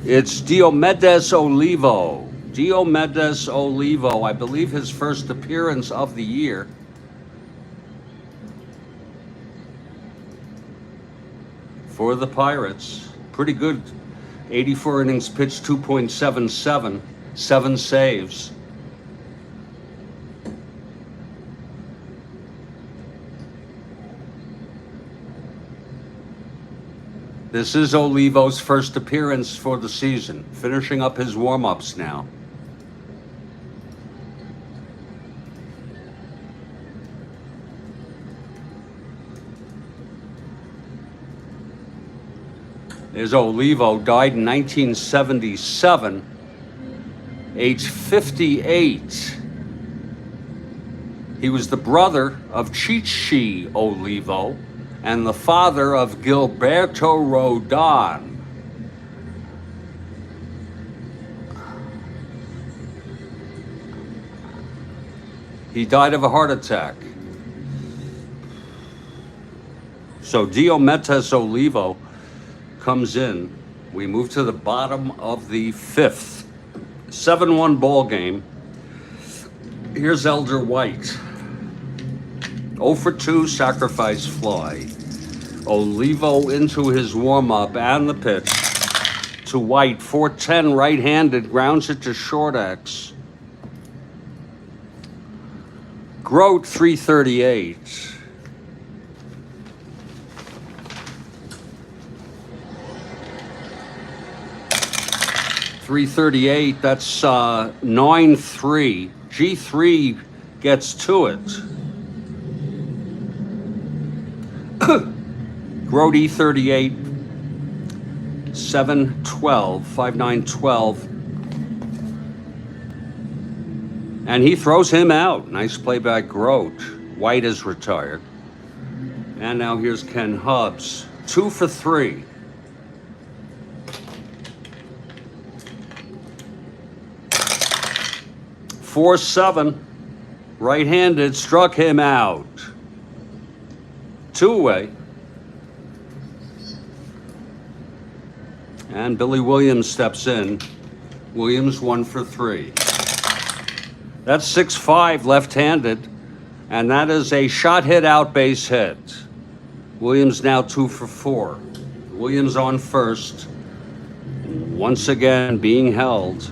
It's Diomedes Olivo. Diomedes Olivo, I believe his first appearance of the year. For the Pirates. Pretty good. 84 innings pitched, 2.77, 7 saves. This is Olivo's first appearance for the season, finishing up his warm-ups now. There's Olivo, died in 1977, age 58. He was the brother of Chichi Olivo and the father of Gilberto Rodon. He died of a heart attack. So Diomedes Olivo comes in. We move to the bottom of the fifth. 7-1 ball game. Here's Elder White. 0 for 2, sacrifice fly. Olivo into his warm-up and the pitch to White. 410 right-handed, grounds it to short X. Grote 338. .338, that's 9-3. G3 gets to it. Grote 38, 7-12, 5-9-12. And he throws him out. Nice play by Grote. White is retired. And now here's Ken Hubbs. 2 for 3. .47, right-handed, struck him out. 2-away. And Billy Williams steps in. Williams 1 for 3. That's 6-5 left-handed, and that is a shot hit out base hit. Williams now 2 for 4. Williams on first. Once again being held.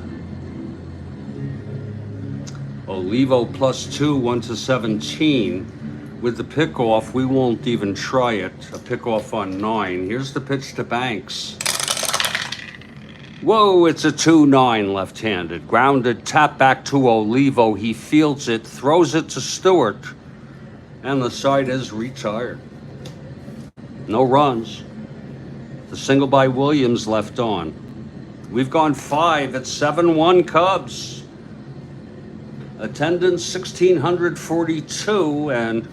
Olivo +2, 1-17. With the pickoff, we won't even try it. A pickoff on 9. Here's the pitch to Banks. Whoa, it's a 2-9 left-handed. Grounded, tap back to Olivo. He fields it, throws it to Stewart, and the side is retired. No runs. The single by Williams left on. We've gone 5 at 7-1 Cubs. Attendance 1,642, and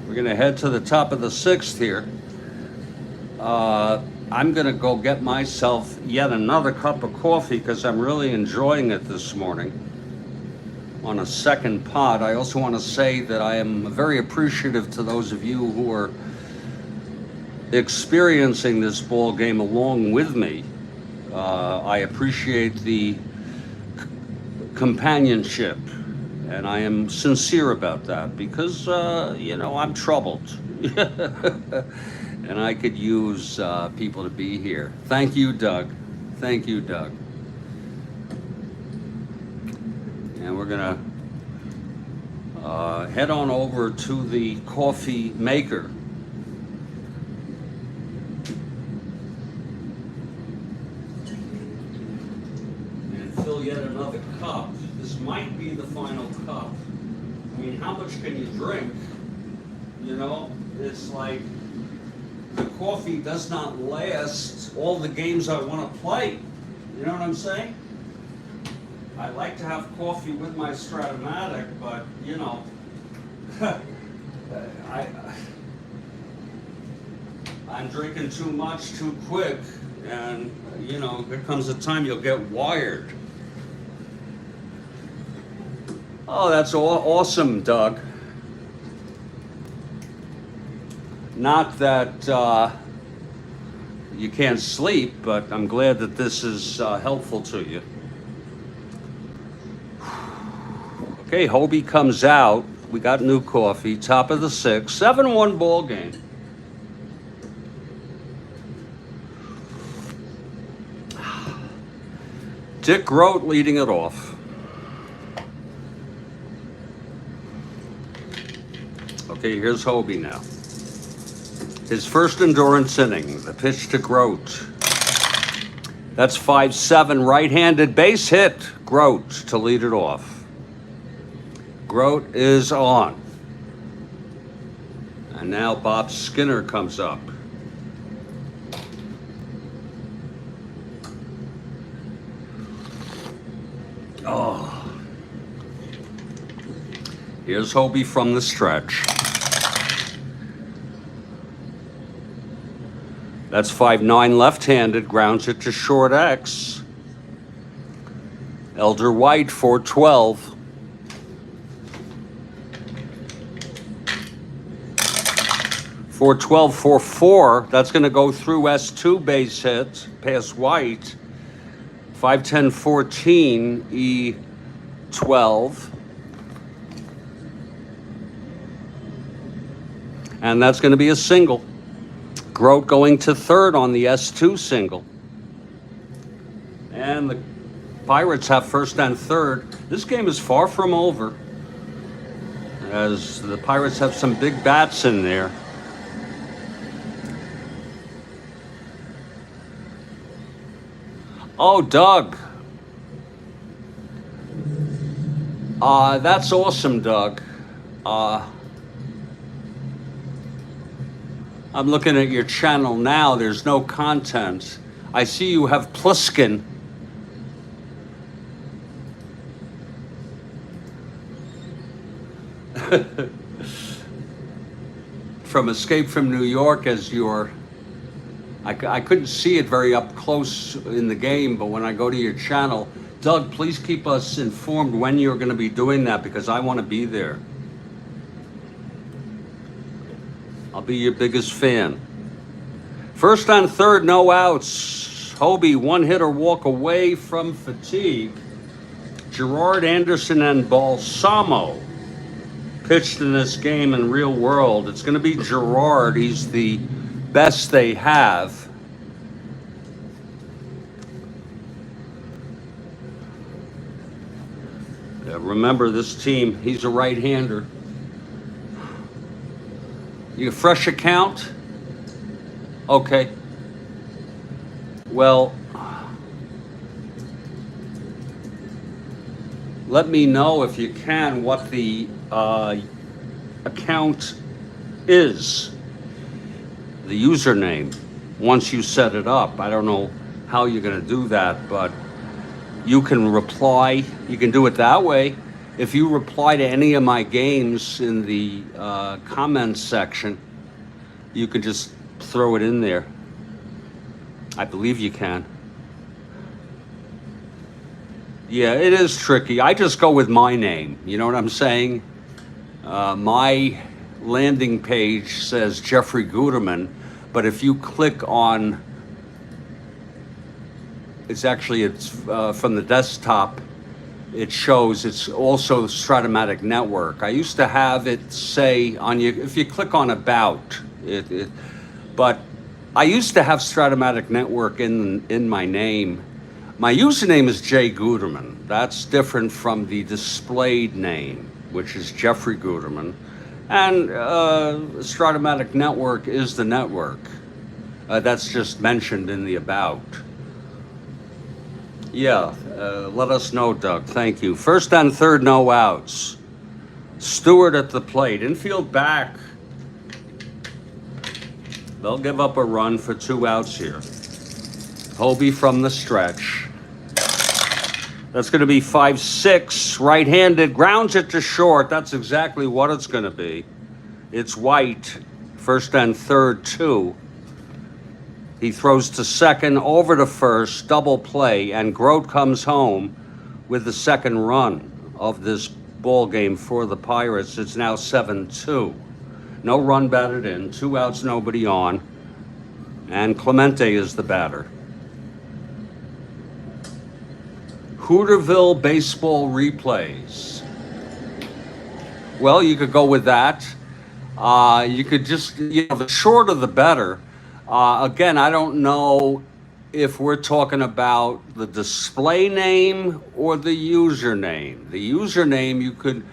we're going to head to the top of the sixth here. I'm going to go get myself yet another cup of coffee because I'm really enjoying it this morning. On a second pot, I also want to say that I am very appreciative to those of you who are experiencing this ball game along with me. I appreciate the companionship, and I am sincere about that because, I'm troubled. And I could use people to be here. Thank you, Doug. Thank you, Doug. And we're gonna head on over to the coffee maker. And fill yet another cup. This might be the final cup. I mean, how much can you drink? You know, it's like the coffee does not last all the games I want to play. You know what I'm saying? I like to have coffee with my Strat-O-Matic, but you know, I'm drinking too much too quick, and you know, there comes a time you'll get wired. Oh, that's awesome, Doug. Not that you can't sleep, but I'm glad that this is helpful to you. Okay, Hobbie comes out. We got new coffee, top of the sixth, 7-1 ball game. Dick Grote leading it off. Okay, here's Hobbie now. His first endurance inning, the pitch to Grote. That's 5-7, right-handed base hit. Grote to lead it off. Grote is on. And now Bob Skinner comes up. Oh. Here's Hobbie from the stretch. That's 5-9 left-handed, grounds it to short X. Elder White, 4-12. 4-12, 4-4. That's going to go through S2 base hit, past White. 5-10, 14, E12. And that's going to be a single. Grote going to third on the S2 single. And the Pirates have first and third. This game is far from over, as the Pirates have some big bats in there. Oh, Doug. That's awesome, Doug. I'm looking at your channel now. There's no content. I see you have Pliskin. From Escape from New York as your... I couldn't see it very up close in the game, but when I go to your channel, Doug, please keep us informed when you're going to be doing that, because I want to be there. I'll be your biggest fan. First and third, no outs. Hobbie, one hitter walk away from fatigue. Gerard, Anderson, and Balsamo pitched in this game in real world. It's going to be Gerard. He's the best they have. Remember, this team, he's a right-hander. You fresh account? Okay. Well, let me know if you can what the account is, the username, once you set it up. I don't know how you're going to do that, but you can reply. You can do it that way. If you reply to any of my games in the comments section, you can just throw it in there. I believe you can. Yeah, it is tricky. I just go with my name. You know what I'm saying? My landing page says Jeffrey Guterman, but if you click on, it's from the desktop, it shows it's also Strat-O-Matic Network. I used to have it say on you, if you click on About, but I used to have Strat-O-Matic Network in my name. My username is Jay Guterman. That's different from the displayed name. which is Jeffrey Guterman. And Strat-O-Matic Network is the network. That's just mentioned in the about. Yeah, let us know, Doug. Thank you. First and third, no outs. Stewart at the plate. Infield back. They'll give up a run for 2 outs here. Hobbie from the stretch. That's going to be 5-6. Right-handed. Grounds it to short. That's exactly what it's going to be. It's White. First and third, 2. He throws to second, over to first, double play, and Grote comes home with the second run of this ball game for the Pirates. It's now 7-2. No run batted in, 2 outs, nobody on, and Clemente is the batter. Hooterville baseball replays. Well, you could go with that. You could just, the shorter the better. Again, I don't know if we're talking about the display name or the username. The username, you could,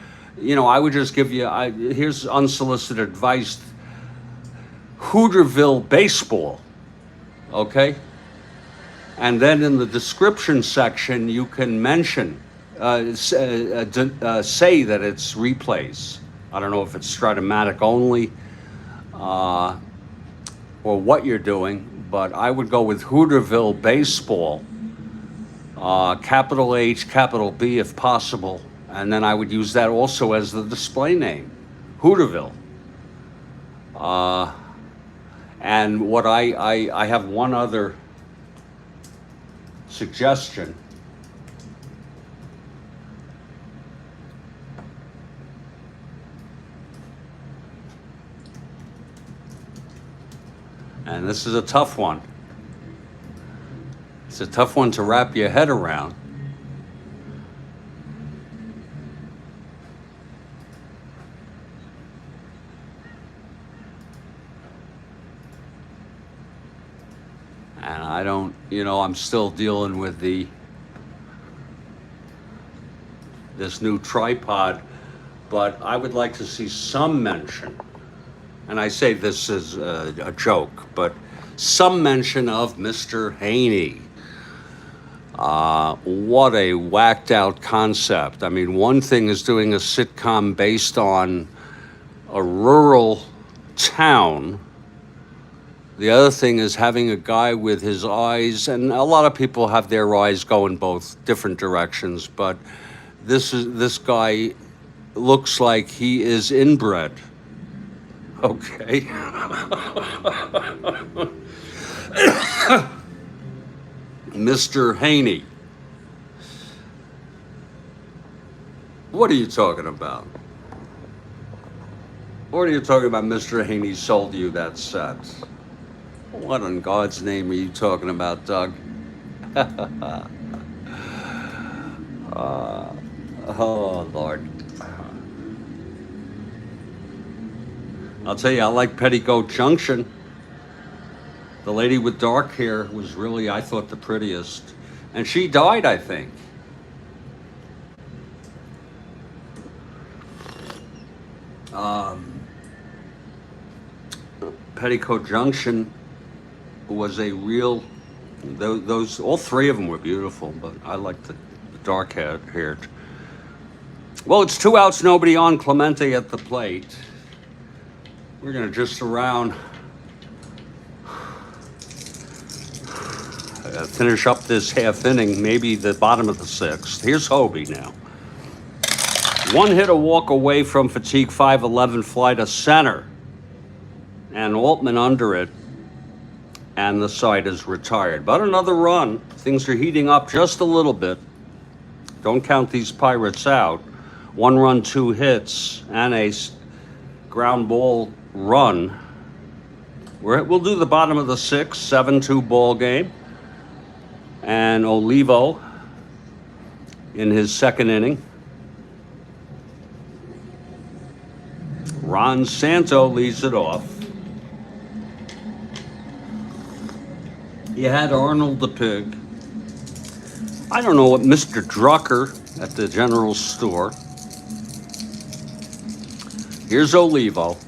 I would just give you, here's unsolicited advice, Hooterville Baseball, okay? And then in the description section, you can mention, say that it's replays. I don't know if it's Strat-O-Matic only, or what you're doing, but I would go with Hooterville Baseball, capital H, capital B if possible, and then I would use that also as the display name, Hooterville. And what I have one other suggestion. And this is a tough one. It's a tough one to wrap your head around. And I don't, I'm still dealing with this new tripod, but I would like to see some mention. And I say this is a joke, but some mention of Mr. Haney. What a whacked out concept. I mean, one thing is doing a sitcom based on a rural town. The other thing is having a guy with his eyes, and a lot of people have their eyes go in both different directions, but this guy looks like he is inbred. Okay. Mr. Haney. What are you talking about? What are you talking about? Mr. Haney sold you that set. What in God's name are you talking about, Doug? Oh, Lord. I'll tell you, I like Petticoat Junction. The lady with dark hair was really, I thought, the prettiest. And she died, I think. Petticoat Junction was a real, those all three of them were beautiful, but I like the dark haired. Well, it's 2 outs, nobody on. Clemente at the plate. We're going to just around finish up this half inning, maybe the bottom of the 6th. Here's Hobbie now. 1 hit, a walk away from fatigue, 5-11 fly to center. And Altman under it, and the side is retired. But another run. Things are heating up just a little bit. Don't count these Pirates out. 1 run, 2 hits, and a ground ball run. We'll do the bottom of the 6th, 7-2 ball game. And Olivo in his second inning. Ron Santo leads it off. You had Arnold the Pig. I don't know what Mr. Drucker at the general store. Here's Olivo.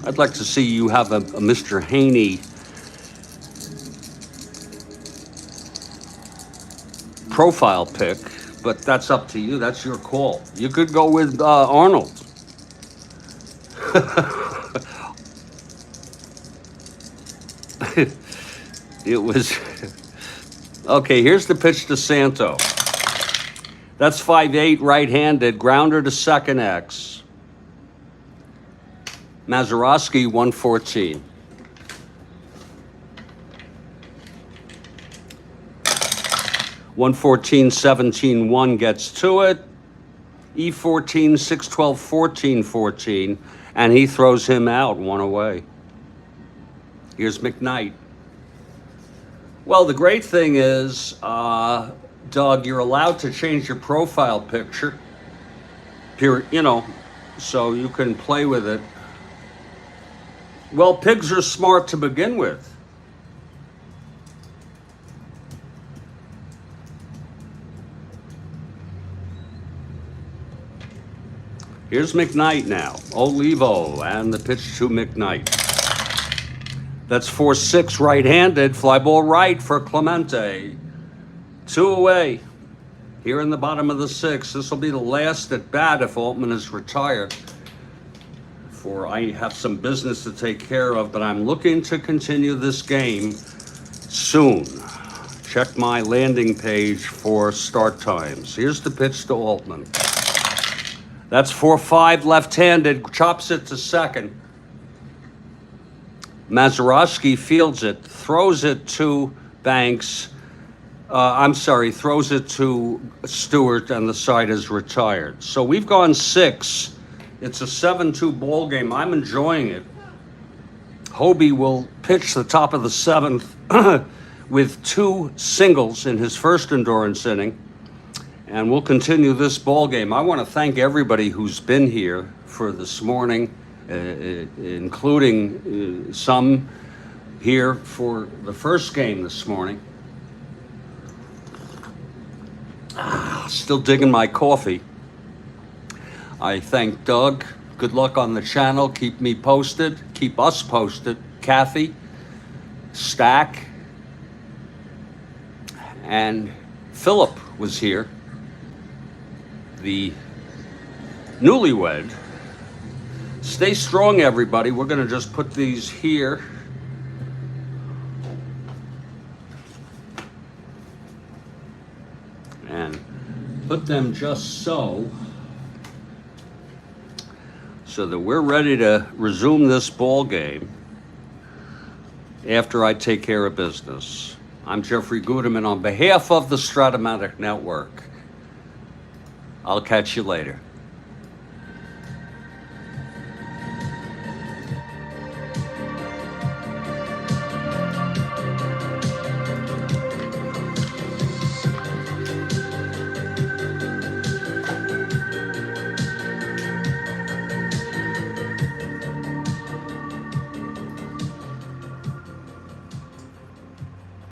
I'd like to see you have a Mr. Haney profile pick, but that's up to you. That's your call. You could go with Arnold. It was okay. Here's the pitch to Santo. That's 5'8", right-handed, grounder to second X. Mazeroski 114. (114, 17, 1) gets to it. E14, 612, 14, 14, and he throws him out, one away. Here's McKnight. Well, the great thing is, Doug, you're allowed to change your profile picture, so you can play with it. Well, pigs are smart to begin with. Here's McKnight now. Olivo and the pitch to McKnight. That's 4-6 right-handed. Fly ball right for Clemente. 2 away. Here in the bottom of the 6th. This will be the last at bat if Altman is retired. For I have some business to take care of, but I'm looking to continue this game soon. Check my landing page for start times. Here's the pitch to Altman. That's 4-5 left-handed, chops it to second. Mazeroski fields it, throws it to Banks. Throws it to Stewart, and the side is retired. So we've gone 6. It's a 7-2 ball game. I'm enjoying it. Hobbie will pitch the top of the 7th with 2 singles in his first endurance inning. And we'll continue this ball game. I want to thank everybody who's been here for this morning, including some here for the first game this morning. Still digging my coffee. I thank Doug. Good luck on the channel. Keep me posted. Keep us posted. Kathy, Stack, and Philip was here. The newlywed. Stay strong, everybody. We're going to just put these here. And put them just so that we're ready to resume this ball game after I take care of business. I'm Jeffrey Guterman on behalf of the Strat-O-Matic Network. I'll catch you later.